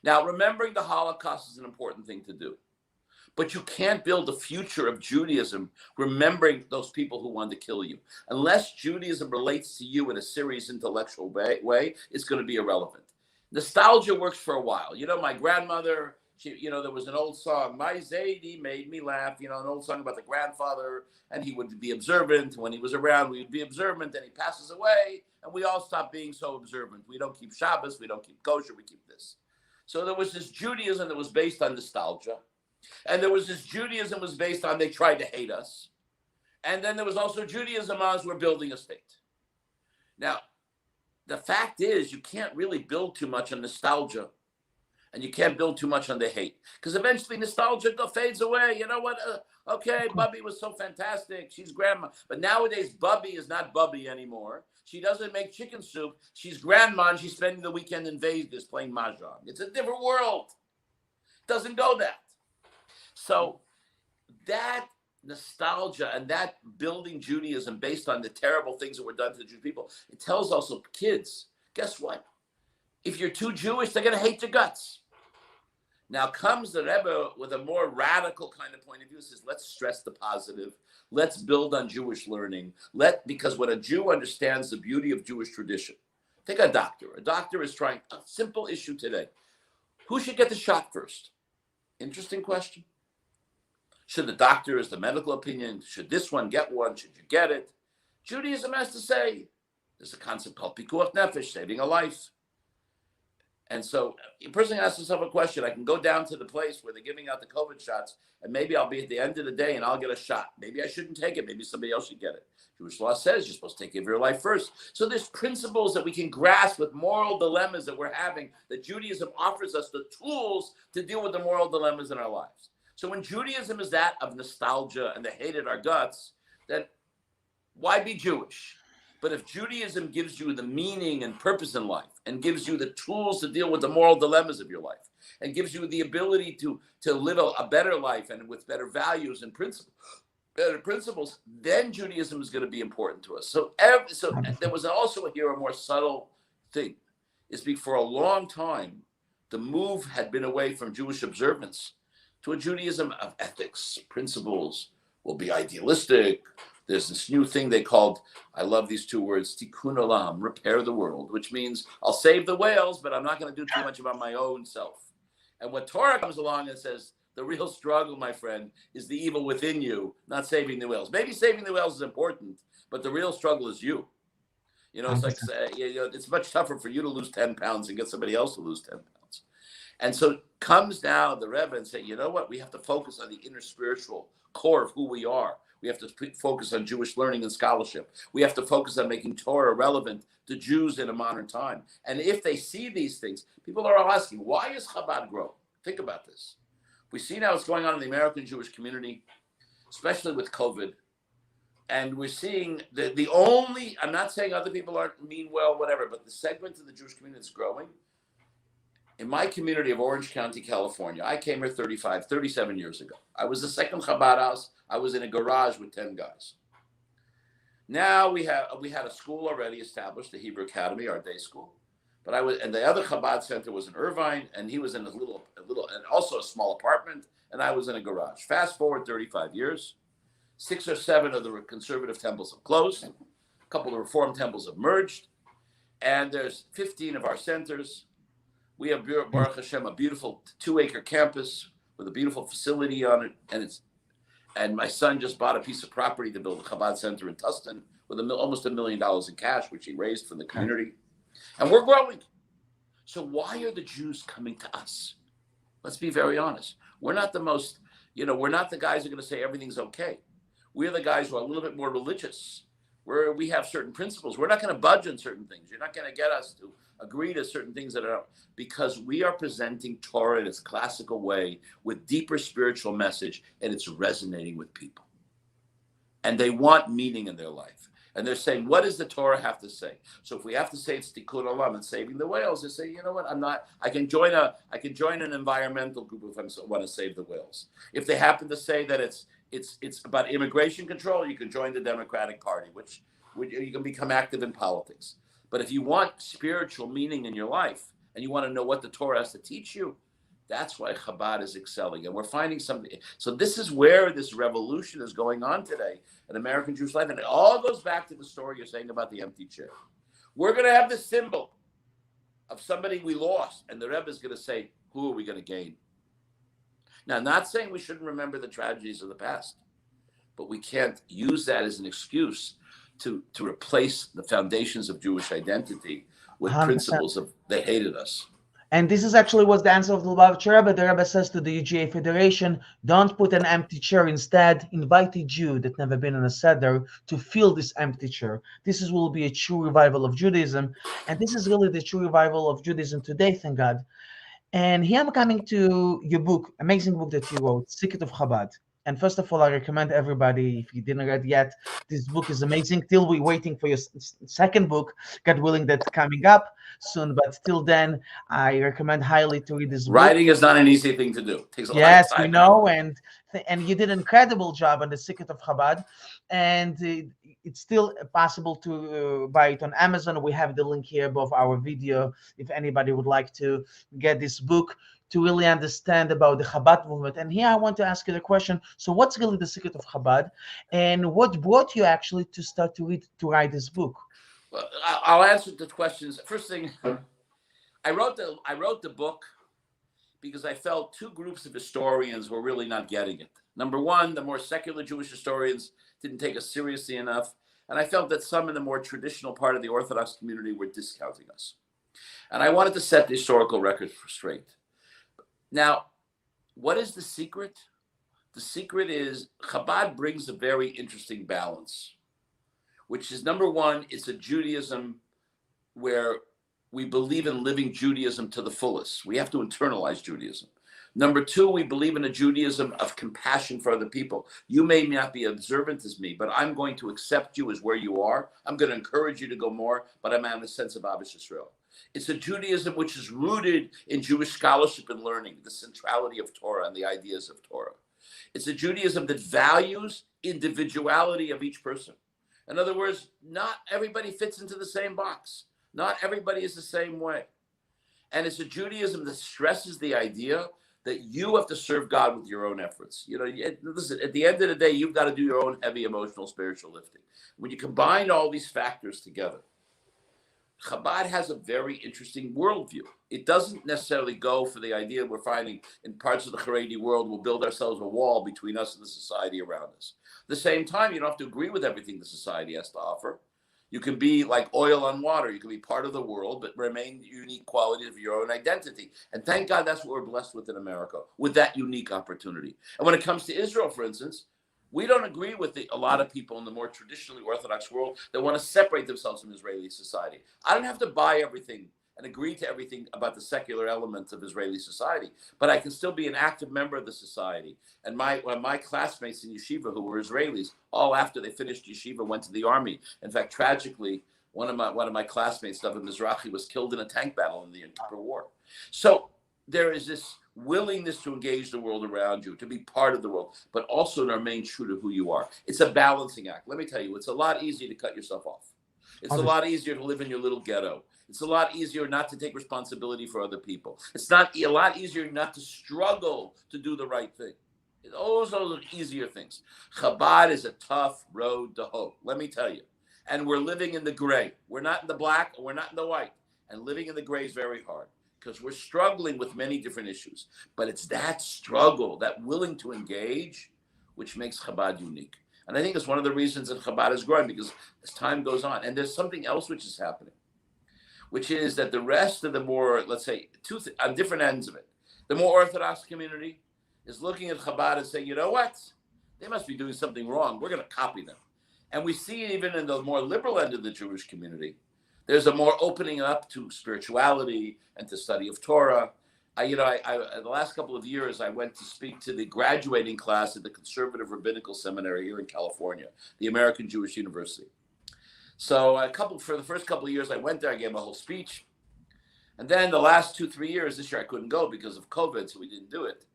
Now, remembering the Holocaust is an important thing to do. But you can't build a future of Judaism remembering those people who wanted to kill you. Unless Judaism relates to you in a serious intellectual way, it's going to be irrelevant. Nostalgia works for a while. You know, my grandmother, there was an old song, My Zadie made me laugh, an old song about the grandfather, and he would be observant. When he was around, we would be observant, and he passes away, and we all stop being so observant. We don't keep Shabbos, we don't keep kosher, we keep this. So there was this Judaism that was based on nostalgia. And there was this Judaism was based on they tried to hate us. And then there was also Judaism as we're building a state. Now, the fact is you can't really build too much on nostalgia. And you can't build too much on the hate. Because eventually nostalgia fades away. You know what? Okay, Bubby was so fantastic. She's grandma. But nowadays, Bubby is not Bubby anymore. She doesn't make chicken soup. She's grandma and she's spending the weekend in Vegas playing mahjong. It's a different world. It doesn't go that. So that nostalgia and that building Judaism based on the terrible things that were done to the Jewish people, it tells also kids, guess what? If you're too Jewish, they're going to hate your guts. Now comes the Rebbe with a more radical kind of point of view, says, let's stress the positive. Let's build on Jewish learning. Because when a Jew understands the beauty of Jewish tradition, take a doctor. A doctor is trying a simple issue today. Who should get the shot first? Interesting question. Should the doctor, is the medical opinion, should this one get one? Should you get it? Judaism has to say, there's a concept called pikuach nefesh, saving a life. And so a person asks himself a question. I can go down to the place where they're giving out the COVID shots, and maybe I'll be at the end of the day and I'll get a shot. Maybe I shouldn't take it. Maybe somebody else should get it. Jewish law says you're supposed to take care of your life first. So there's principles that we can grasp with moral dilemmas that we're having, that Judaism offers us the tools to deal with the moral dilemmas in our lives. So when Judaism is that of nostalgia and the hate at our guts, then why be Jewish? But if Judaism gives you the meaning and purpose in life and gives you the tools to deal with the moral dilemmas of your life and gives you the ability to live a better life and with better values and principles, then Judaism is going to be important to us. So there was also here a more subtle thing. Is for a long time, the move had been away from Jewish observance to a Judaism of ethics, principles, will be idealistic. There's this new thing they called, I love these two words, tikkun olam, repair the world, which means I'll save the whales, but I'm not going to do too much about my own self. And when Torah comes along and says, the real struggle, my friend, is the evil within you, not saving the whales. Maybe saving the whales is important, but the real struggle is you. It's like, it's much tougher for you to lose 10 pounds and get somebody else to lose 10 pounds. And so comes now the Rebbe and say, you know what? We have to focus on the inner spiritual core of who we are. We have to focus on Jewish learning and scholarship. We have to focus on making Torah relevant to Jews in a modern time. And if they see these things, people are all asking, why is Chabad grow? Think about this. We see now what's going on in the American Jewish community, especially with COVID. And we're seeing the only, I'm not saying other people aren't mean well, whatever, but the segment of the Jewish community that's growing. In my community of Orange County, California, I came here 37 years ago. I was the second Chabad house. I was in a garage with 10 guys. Now we had a school already established, the Hebrew Academy, our day school. But and the other Chabad center was in Irvine, and he was in a little, and also a small apartment, and I was in a garage. Fast forward 35 years, 6 or 7 of the conservative temples have closed. A couple of reform temples have merged. And there's 15 of our centers. We have, Baruch Hashem, a beautiful 2-acre campus with a beautiful facility on it. And my son just bought a piece of property to build a Chabad center in Tustin with almost $1 million in cash, which he raised from the community. And we're growing. So why are the Jews coming to us? Let's be very honest. We're not the most, we're not the guys who are going to say everything's okay. We're the guys who are a little bit more religious, where we have certain principles. We're not going to budge on certain things. You're not going to get us to agree to certain things because we are presenting Torah in its classical way with deeper spiritual message, and it's resonating with people. And they want meaning in their life. And they're saying, what does the Torah have to say? So if we have to say it's Tikkun Olam and saving the whales, they say, you know what, I can join an environmental group if I want to save the whales. If they happen to say that it's about immigration control, you can join the Democratic Party, which you can become active in politics. But if you want spiritual meaning in your life and you want to know what the Torah has to teach you, that's why Chabad is excelling. And we're finding something. So this is where this revolution is going on today in American Jewish life. And it all goes back to the story you're saying about the empty chair. We're going to have this symbol of somebody we lost. And the Rebbe is going to say, who are we going to gain? Now, not saying we shouldn't remember the tragedies of the past, but we can't use that as an excuse to replace the foundations of Jewish identity with 100%. Principles of they hated us. And this is actually was the answer of the Lubavitcher Rebbe. The Rebbe says to the UGA Federation, don't put an empty chair. Instead, invite a Jew that never been in a Seder to fill this empty chair. This will be a true revival of Judaism. And this is really the true revival of Judaism today, thank God. And here I'm coming to your book, amazing book that you wrote, Secret of Chabad. And first of all, I recommend everybody, if you didn't read yet, this book is amazing. Till we're waiting for your second book, God willing, that's coming up soon. But till then, I recommend highly to read this book. Writing is not an easy thing to do. It takes a lot of time. Yes, we know. And you did an incredible job on The Secret of Chabad. And it's still possible to buy it on Amazon. We have the link here above our video if anybody would like to get this book to really understand about the Chabad movement. And here I want to ask you the question, so what's really the secret of Chabad? And what brought you actually to start to write this book? Well, I'll answer the questions. First thing, I wrote the book because I felt two groups of historians were really not getting it. Number one, the more secular Jewish historians didn't take us seriously enough. And I felt that some in the more traditional part of the Orthodox community were discounting us. And I wanted to set the historical record straight. Now, what is the secret? The secret is Chabad brings a very interesting balance, which is, number one, it's a Judaism where we believe in living Judaism to the fullest. We have to internalize Judaism. Number two, we believe in a Judaism of compassion for other people. You may not be observant as me, but I'm going to accept you as where you are. I'm going to encourage you to go more, but I'm in the sense of Ahavas Yisrael. It's a Judaism which is rooted in Jewish scholarship and learning, the centrality of Torah and the ideas of Torah. It's a Judaism that values individuality of each person. In other words, not everybody fits into the same box. Not everybody is the same way. And it's a Judaism that stresses the idea that you have to serve God with your own efforts. Listen, at the end of the day, you've got to do your own heavy emotional, spiritual lifting. When you combine all these factors together, Chabad has a very interesting worldview. It doesn't necessarily go for the idea we're finding in parts of the Haredi world. We'll build ourselves a wall between us and the society around us. At the same time, you don't have to agree with everything the society has to offer. You can be like oil on water. You can be part of the world, but remain unique qualities of your own identity. And thank God that's what we're blessed with in America, with that unique opportunity. And when it comes to Israel, for instance, we don't agree with a lot of people in the more traditionally Orthodox world that want to separate themselves from Israeli society. I don't have to buy everything and agree to everything about the secular elements of Israeli society, but I can still be an active member of the society. And my classmates in yeshiva who were Israelis, all after they finished yeshiva, went to the army. In fact, tragically, one of my classmates, David Mizrahi, was killed in a tank battle in the Yom Kippur War. So there is this willingness to engage the world around you, to be part of the world, but also to remain true to who you are. It's a balancing act. Let me tell you, it's a lot easier to cut yourself off. It's a lot easier to live in your little ghetto. It's a lot easier not to take responsibility for other people. It's not a lot easier not to struggle to do the right thing. Those are the easier things. Chabad is a tough road to hoe. Let me tell you, And we're living in the gray. We're not in the black, and we're not in the white. And living in the gray is very hard because we're struggling with many different issues. But it's that struggle, that willing to engage, which makes Chabad unique. And I think it's one of the reasons that Chabad is growing, because as time goes on, and there's something else which is happening, which is that the rest of the more, let's say, on different ends of it, the more Orthodox community is looking at Chabad and saying, you know what? They must be doing something wrong. We're going to copy them. And we see even in the more liberal end of the Jewish community, there's a more opening up to spirituality and to study of Torah. The last couple of years, I went to speak to the graduating class at the Conservative Rabbinical Seminary here in California, the American Jewish University. So for the first couple of years I went there, I gave a whole speech. And then the last 2-3 years, this year I couldn't go because of COVID, so we didn't do it.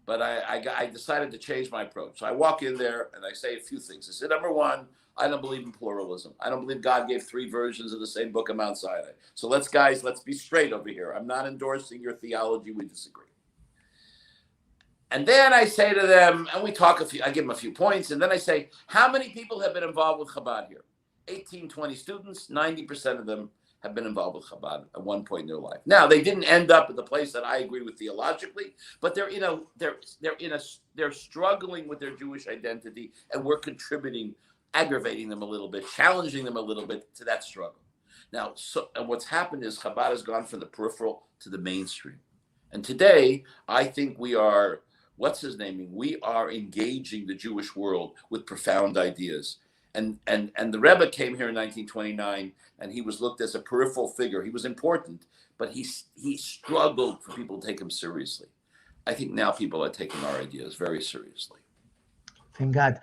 But I decided to change my approach. So I walk in there and I say a few things. I said, number one, I don't believe in pluralism. I don't believe God gave 3 versions of the same book of Mount Sinai. So let's be straight over here. I'm not endorsing your theology. We disagree. And then I say to them, and we talk I give them a few points. And then I say, how many people have been involved with Chabad here? 18, 20 students, 90% of them have been involved with Chabad at one point in their life. Now, they didn't end up at the place that I agree with theologically, but they're struggling with their Jewish identity, and we're contributing, aggravating them a little bit, challenging them a little bit to that struggle. Now, and what's happened is Chabad has gone from the peripheral to the mainstream. And today, I think we are engaging the Jewish world with profound ideas. And the Rebbe came here in 1929, and he was looked as a peripheral figure. He was important, but he struggled for people to take him seriously. I think now people are taking our ideas very seriously. Thank God.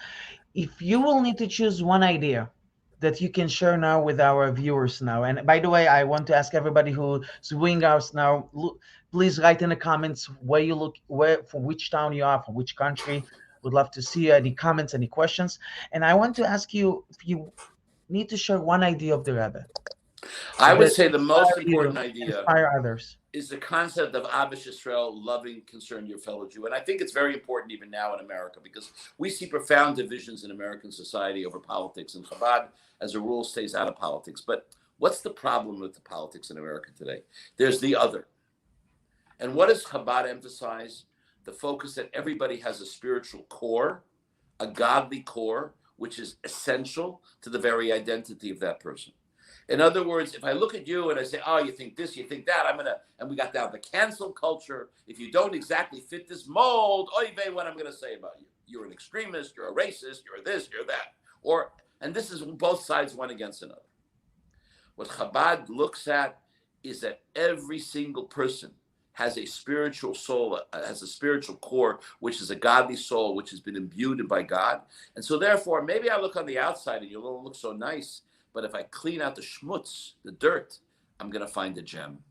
If you will need to choose one idea that you can share now with our viewers now, and by the way, I want to ask everybody who's viewing us now, please write in the comments from which town you are, from which country. Would love to see any comments, any questions. And I want to ask you if you need to share one idea of the Rebbe. I would say the most important idea inspire others is the concept of Ahavas Yisrael, loving, concern your fellow Jew. And I think it's very important even now in America, because we see profound divisions in American society over politics, and Chabad, as a rule, stays out of politics. But what's the problem with the politics in America today? There's the other. And what does Chabad emphasize? The focus that everybody has a spiritual core, a godly core, which is essential to the very identity of that person. In other words, if I look at you and I say, oh, you think this, you think that, and we got down the cancel culture. If you don't exactly fit this mold, oy vey, what I'm going to say about you. You're an extremist, you're a racist, you're this, you're that. And this is both sides one against another. What Chabad looks at is that every single person has a spiritual soul, has a spiritual core, which is a godly soul, which has been imbued by God. And so therefore, maybe I look on the outside and you don't look so nice, but if I clean out the schmutz, the dirt, I'm going to find a gem.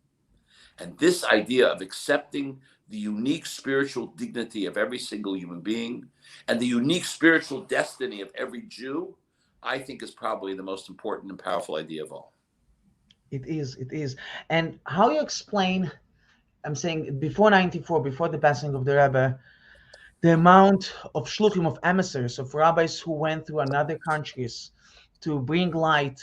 And this idea of accepting the unique spiritual dignity of every single human being and the unique spiritual destiny of every Jew, I think is probably the most important and powerful idea of all. It is. And how you explain, I'm saying before 94, before the passing of the Rebbe, the amount of shluchim, of emissaries, of rabbis who went through another countries to bring light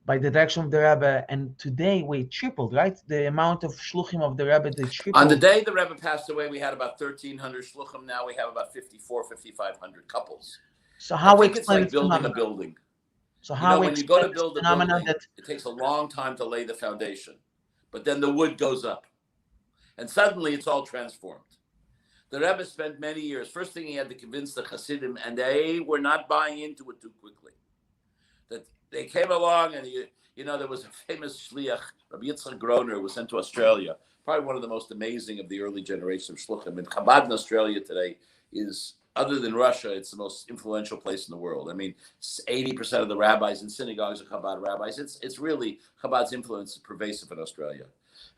by the direction of the Rebbe, and today we tripled, right? The amount of shluchim of the Rebbe, they tripled. On the day the Rebbe passed away, we had about 1,300 shluchim. Now we have about 5,500 couples. So how we explain it's like building a building. So how when you go to build a building, it takes a long time to lay the foundation, but then the wood goes up. And suddenly it's all transformed. The Rebbe spent many years. First thing, he had to convince the Hasidim, and they were not buying into it too quickly. That they came along, and there was a famous shliach, Rabbi Yitzchak Groner, who was sent to Australia, probably one of the most amazing of the early generation of shluchim. And Chabad in Australia today is, other than Russia, it's the most influential place in the world. 80% of the rabbis in synagogues are Chabad rabbis. It's really, Chabad's influence is pervasive in Australia.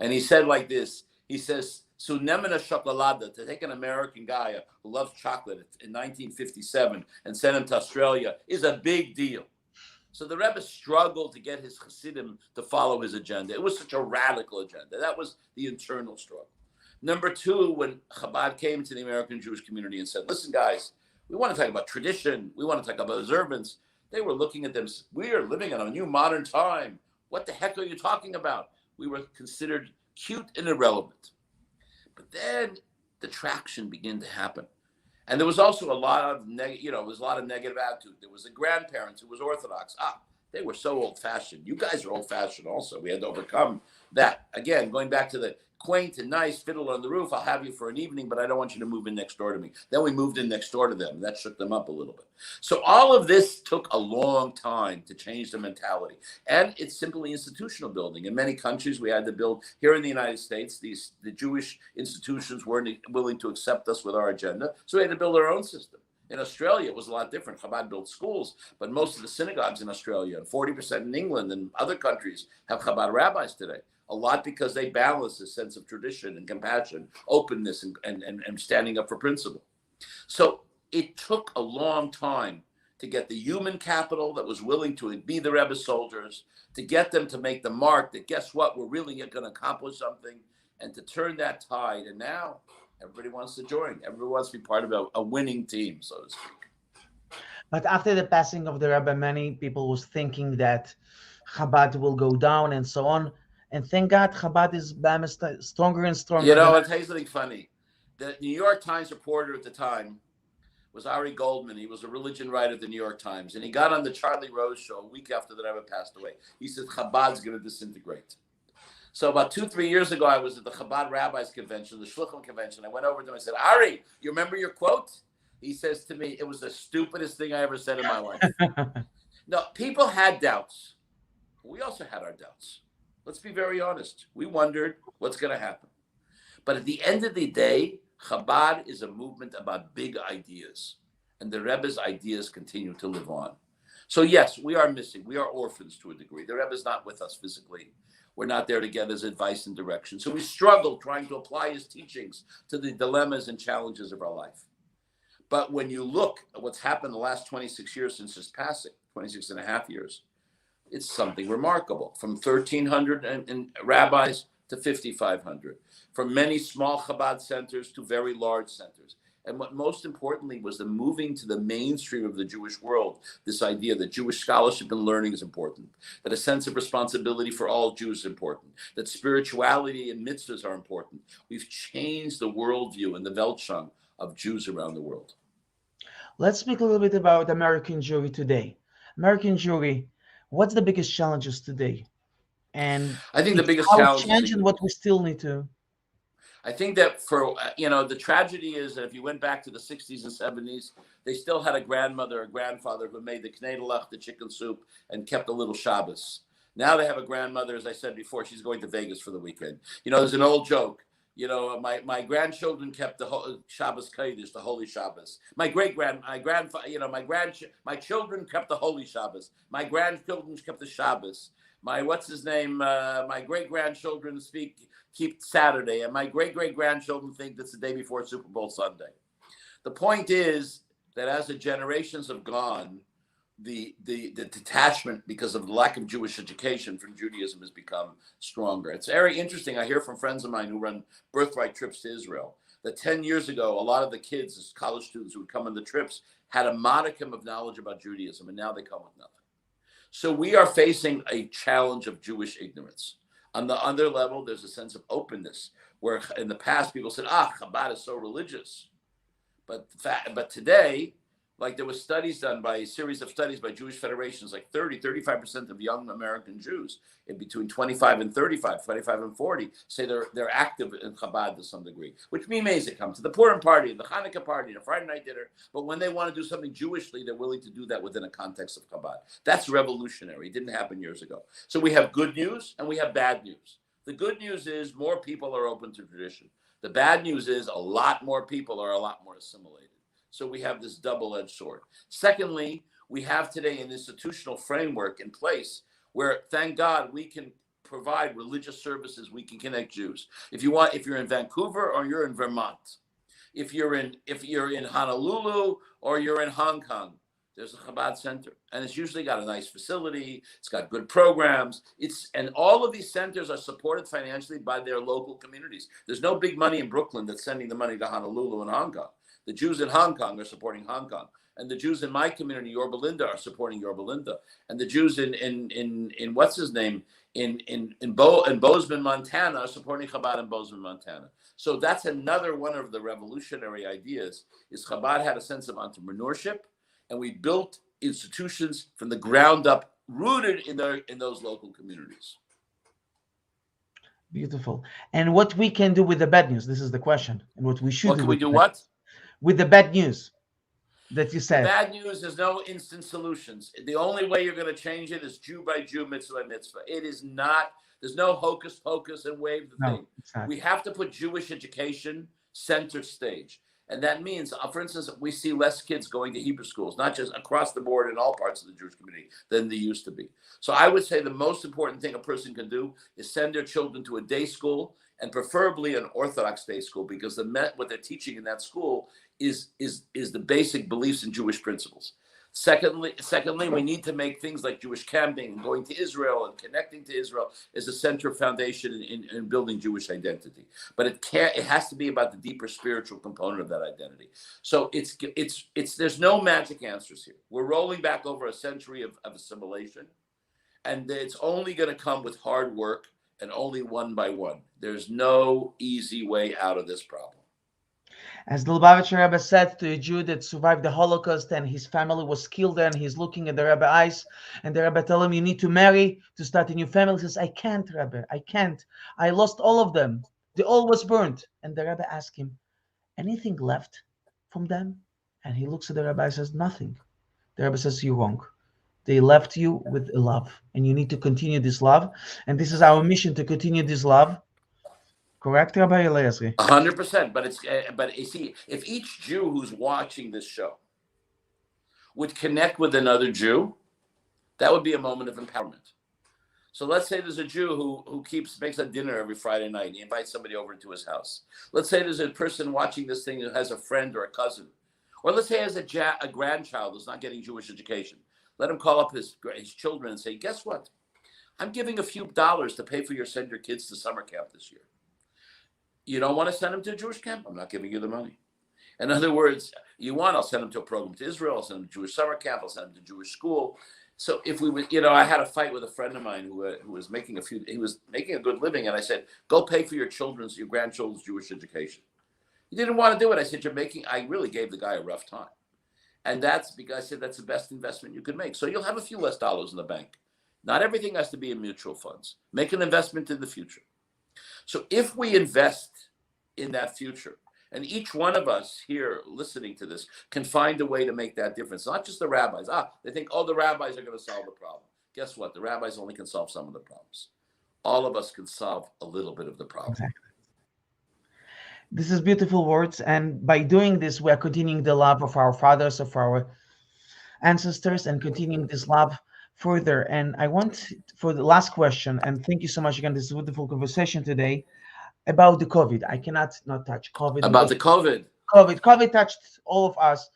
And he said like this. He says, Sunemina Chocolada, to take an American guy who loves chocolate in 1957 and send him to Australia is a big deal. So the Rebbe struggled to get his Hasidim to follow his agenda. It was such a radical agenda. That was the internal struggle. Number two, when Chabad came to the American Jewish community and said, listen, guys, we want to talk about tradition. We want to talk about observance. They were looking at them. We are living in a new modern time. What the heck are you talking about? We were considered cute and irrelevant. But then the traction began to happen. And there was also a lot of there was a lot of negative attitude. There was a grandparents who was Orthodox. They were so old-fashioned. You guys are old-fashioned also. We had to overcome that. Again, going back to the quaint and nice fiddle on the roof, I'll have you for an evening, but I don't want you to move in next door to me. Then we moved in next door to them. That shook them up a little bit. So all of this took a long time to change the mentality. And it's simply institutional building. In many countries, we had to build, here in the United States, the Jewish institutions weren't willing to accept us with our agenda. So we had to build our own system. In Australia, it was a lot different. Chabad built schools, but most of the synagogues in Australia, and 40% in England and other countries, have Chabad rabbis today. A lot because they balance a sense of tradition and compassion, openness, and standing up for principle. So it took a long time to get the human capital that was willing to be the Rebbe soldiers, to get them to make the mark that, guess what, we're really going to accomplish something, and to turn that tide. And now everybody wants to join. Everybody wants to be part of a winning team, so to speak. But after the passing of the Rebbe, many people was thinking that Chabad will go down and so on. And thank God, Chabad is stronger and stronger. You know, I'll tell you something funny. The New York Times reporter at the time was Ari Goldman. He was a religion writer at the New York Times. And he got on the Charlie Rose show a week after the Rebbe passed away. He said, Chabad's going to disintegrate. So about 2-3 years ago, I was at the Chabad Rabbis Convention, the Shluchim Convention. I went over to him and said, Ari, you remember your quote? He says to me, it was the stupidest thing I ever said in my life. No, people had doubts. We also had our doubts. Let's be very honest. We wondered what's going to happen. But at the end of the day, Chabad is a movement about big ideas. And the Rebbe's ideas continue to live on. So yes, we are missing. We are orphans to a degree. The Rebbe's not with us physically. We're not there to get his advice and direction. So we struggle trying to apply his teachings to the dilemmas and challenges of our life. But when you look at what's happened the last 26 years since his passing, 26 and a half years, it's something remarkable. From 1,300 rabbis to 5,500. From many small Chabad centers to very large centers. And what most importantly was the moving to the mainstream of the Jewish world, this idea that Jewish scholarship and learning is important, that a sense of responsibility for all Jews is important, that spirituality and mitzvahs are important. We've changed the worldview and the Weltschau of Jews around the world. Let's speak a little bit about American Jewry today. American Jewry, what's the biggest challenges today? And I think the biggest challenge and what we still need to. I think that for, the tragedy is that if you went back to the 60s and 70s, they still had a grandmother or grandfather who made the knedlach, the chicken soup, and kept a little Shabbos. Now they have a grandmother, as I said before, she's going to Vegas for the weekend. There's an old joke. My grandchildren kept the Shabbos Kodesh, the Holy Shabbos. My children kept the Holy Shabbos. My grandchildren kept the Shabbos. My great-grandchildren keep Saturday, and my great-great-grandchildren think that's the day before Super Bowl Sunday. The point is that as the generations have gone, the detachment because of the lack of Jewish education from Judaism has become stronger. It's very interesting. I hear from friends of mine who run birthright trips to Israel that 10 years ago, a lot of the kids, as college students who would come on the trips, had a modicum of knowledge about Judaism, and now they come with nothing. So we are facing a challenge of Jewish ignorance. On the other level, there's a sense of openness, where in the past people said, Chabad is so religious. But today, like there was studies done by a series of studies by Jewish federations, like 35% of young American Jews in between 25 and 35, 25 and 40, say they're active in Chabad to some degree, which means they come to the Purim party, the Hanukkah party, the Friday night dinner. But when they want to do something Jewishly, they're willing to do that within a context of Chabad. That's revolutionary. It didn't happen years ago. So we have good news and we have bad news. The good news is more people are open to tradition. The bad news is a lot more people are a lot more assimilated. So we have this double-edged sword. Secondly, we have today an institutional framework in place where, thank God, we can provide religious services. We can connect Jews. If you're in Vancouver or you're in Vermont, if you're in Honolulu or you're in Hong Kong, there's a Chabad center, and it's usually got a nice facility. It's got good programs. And all of these centers are supported financially by their local communities. There's no big money in Brooklyn that's sending the money to Honolulu and Hong Kong. The Jews in Hong Kong are supporting Hong Kong. And the Jews in my community, Yorba Linda, are supporting Yorba Linda. And the Jews in what's his name, in Bozeman, Montana, are supporting Chabad in Bozeman, Montana. So that's another one of the revolutionary ideas, is Chabad had a sense of entrepreneurship, and we built institutions from the ground up, rooted in those local communities. Beautiful. And what we can do with the bad news? This is the question. And what we should What do can with we do? the What? with the bad news that you The said. bad news is no instant solutions. The only way you're going to change it is Jew by Jew, mitzvah by mitzvah. It is not, there's no hocus pocus and wave the thing. Exactly. We have to put Jewish education center stage. And that means, for instance, we see less kids going to Hebrew schools, not just across the board in all parts of the Jewish community, than they used to be. So I would say the most important thing a person can do is send their children to a day school, and preferably an Orthodox day school, because what they're teaching in that school is the basic beliefs and Jewish principles. Secondly, we need to make things like Jewish camping and going to Israel and connecting to Israel as a central foundation in building Jewish identity. But it has to be about the deeper spiritual component of that identity. So there's no magic answers here. We're rolling back over a century of assimilation, and it's only going to come with hard work, and only one by one. There's no easy way out of this problem. As the Lubavitcher Rebbe said to a Jew that survived the Holocaust and his family was killed there, and he's looking at the Rebbe's eyes, and the Rebbe tells him, you need to marry to start a new family. He says, I can't, Rebbe, I can't. I lost all of them. They all was burnt. And the Rebbe asked him, anything left from them? And he looks at the Rebbe and says, nothing. The Rebbe says, you're wrong. They left you with a love, and you need to continue this love. And this is our mission, to continue this love. Correct, Rabbi Eliezer? 100%. But you see, if each Jew who's watching this show would connect with another Jew, that would be a moment of empowerment. So let's say there's a Jew who makes a dinner every Friday night. He invites somebody over to his house. Let's say there's a person watching this thing who has a friend or a cousin. Or let's say he has a grandchild who's not getting Jewish education. Let him call up his children and say, guess what? I'm giving a few dollars to send your kids to summer camp this year. You don't want to send them to a Jewish camp? I'm not giving you the money. In other words, I'll send them to a program to Israel. I'll send them to Jewish summer camp. I'll send them to Jewish school. So if we would, I had a fight with a friend of mine who was making a good living. And I said, go pay for your grandchildren's Jewish education. He didn't want to do it. I said, I really gave the guy a rough time. And that's because I said, that's the best investment you could make. So you'll have a few less dollars in the bank. Not everything has to be in mutual funds. Make an investment in the future. So if we invest in that future, and each one of us here listening to this can find a way to make that difference, not just the rabbis. They think, the rabbis are going to solve the problem. Guess what? The rabbis only can solve some of the problems. All of us can solve a little bit of the problem. Exactly. This is beautiful words. And by doing this, we are continuing the love of our fathers, of our ancestors, and continuing this love further. And I want, for the last question, and thank you so much again, this wonderful conversation today about the COVID. I cannot not touch COVID. About the COVID. COVID touched all of us.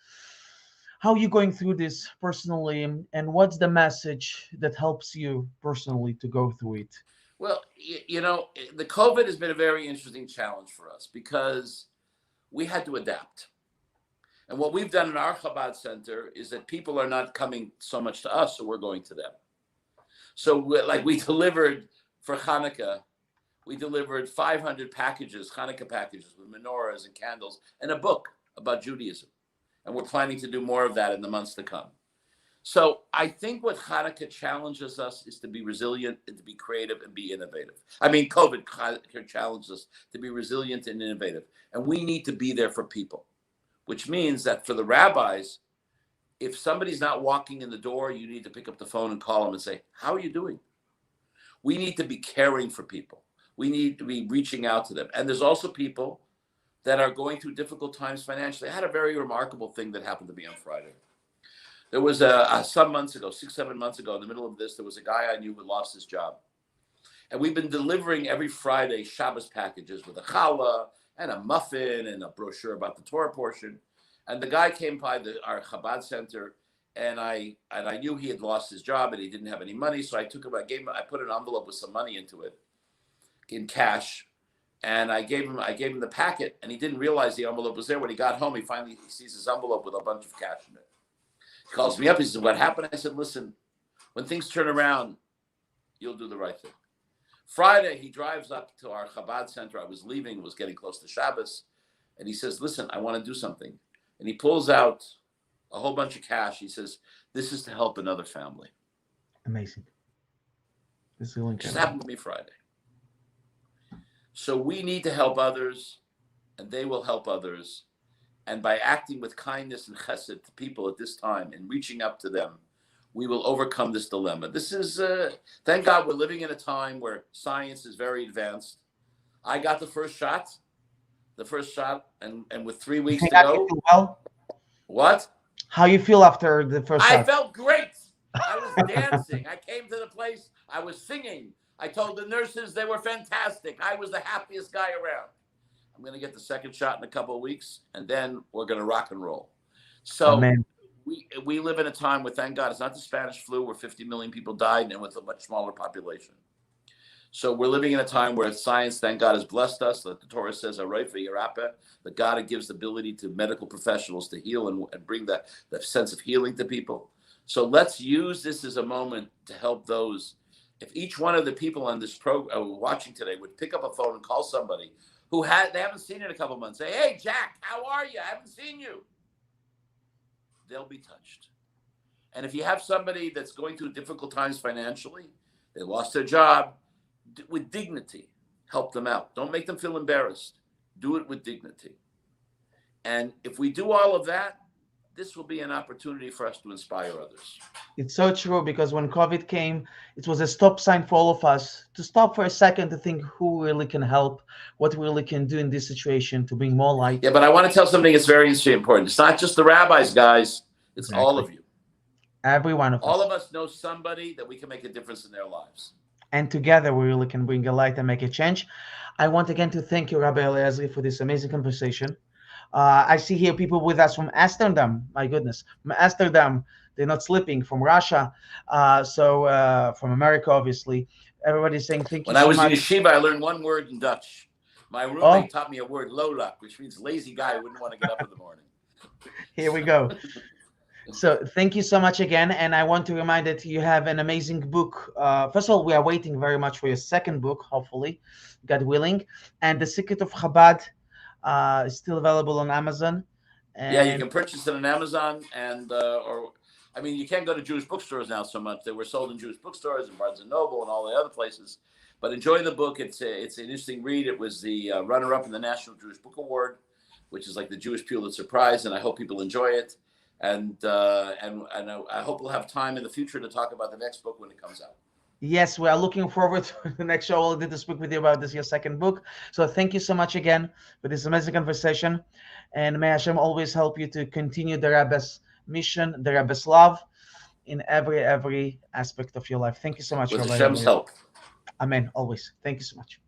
How are you going through this personally, and what's the message that helps you personally to go through it? Well, the COVID has been a very interesting challenge for us because we had to adapt. And what we've done in our Chabad Center is that people are not coming so much to us, so we're going to them. So we delivered for Hanukkah, we delivered 500 Hanukkah packages with menorahs and candles and a book about Judaism. And we're planning to do more of that in the months to come. So I think what Hanukkah challenges us is to be resilient and to be creative and be innovative. COVID challenges us to be resilient and innovative. And we need to be there for people. Which means that for the rabbis, if somebody's not walking in the door, you need to pick up the phone and call them and say, how are you doing? We need to be caring for people. We need to be reaching out to them. And there's also people that are going through difficult times financially. I had a very remarkable thing that happened to me on Friday. There was some months ago, 6-7 months ago, in the middle of this, there was a guy I knew who lost his job. And we've been delivering every Friday Shabbos packages with a challah and a muffin and a brochure about the Torah portion. And the guy came by our Chabad Center, and I knew he had lost his job and he didn't have any money. So I took him, I put an envelope with some money into it in cash. And I gave him the packet, and he didn't realize the envelope was there. When he got home, he sees his envelope with a bunch of cash in it. calls me up. He says, "What happened?" I said, "Listen, when things turn around, you'll do the right thing." Friday, he drives up to our Chabad center. I was leaving, it was getting close to Shabbos. And he says, "Listen, I want to do something." And he pulls out a whole bunch of cash. He says, "This is to help another family." Amazing. This is It just incredible. happened to me Friday. So we need to help others, and they will help others. And by acting with kindness and chesed to people at this time and reaching up to them, we will overcome this dilemma. This is, thank God, we're living in a time where science is very advanced. I got the first shot, and with 3 weeks to How you go, feel well? what? How you feel after the first I shot? felt great. I was dancing. I came to the place. I was singing. I told the nurses they were fantastic. I was the happiest guy around. I'm going to get the second shot in a couple of weeks, and then we're going to rock and roll. So Amen. we live in a time where, thank God, it's not the Spanish flu where 50 million people died and with a much smaller population. So we're living in a time where science, thank God, has blessed us. Like the Torah says, that God gives the ability to medical professionals to heal and bring that sense of healing to people. So let's use this as a moment to help those. If each one of the people on this program watching today would pick up a phone and call somebody who they haven't seen in a couple of months, say, "Hey, Jack, how are you? I haven't seen you." They'll be touched. And if you have somebody that's going through difficult times financially, they lost their job, with dignity, help them out. Don't make them feel embarrassed. Do it with dignity. And if we do all of that, this will be an opportunity for us to inspire others. It's so true, because when COVID came, it was a stop sign for all of us to stop for a second to think who really can help, what we really can do in this situation to bring more light. Yeah, but I want to tell something that's very important. It's not just the rabbis, guys. It's all of you. Every one of us. All of us know somebody that we can make a difference in their lives. And together we really can bring a light and make a change. I want again to thank you, Rabbi Eliezer, for this amazing conversation. I see here people with us from Amsterdam. My goodness, from Amsterdam. They're not sleeping. From Russia, from America, obviously. Everybody's saying thank you so much. When I was in yeshiva, I learned one word in Dutch. My roommate taught me a word, lolak, which means lazy guy who wouldn't want to get up in the morning. Here we go. So thank you so much again. And I want to remind that you have an amazing book. First of all, we are waiting very much for your second book, hopefully, God willing. And The Secret of Chabad is still available on Amazon. And yeah, you can purchase it on Amazon, and you can't go to Jewish bookstores now so much. They were sold in Jewish bookstores and Barnes and Noble and all the other places. But enjoy the book. It's an interesting read. It was the runner-up in the National Jewish Book Award, which is like the Jewish Pulitzer Prize, and I hope people enjoy it. And I hope we'll have time in the future to talk about the next book when it comes out. Yes, we are looking forward to the next show. I'll do to speak with you about this, your second book. So thank you so much again for this amazing conversation. And may Hashem always help you to continue the Rebbe's mission, the Rebbe's love in every aspect of your life. Thank you so much. With Hashem's help. Amen. Always. Thank you so much.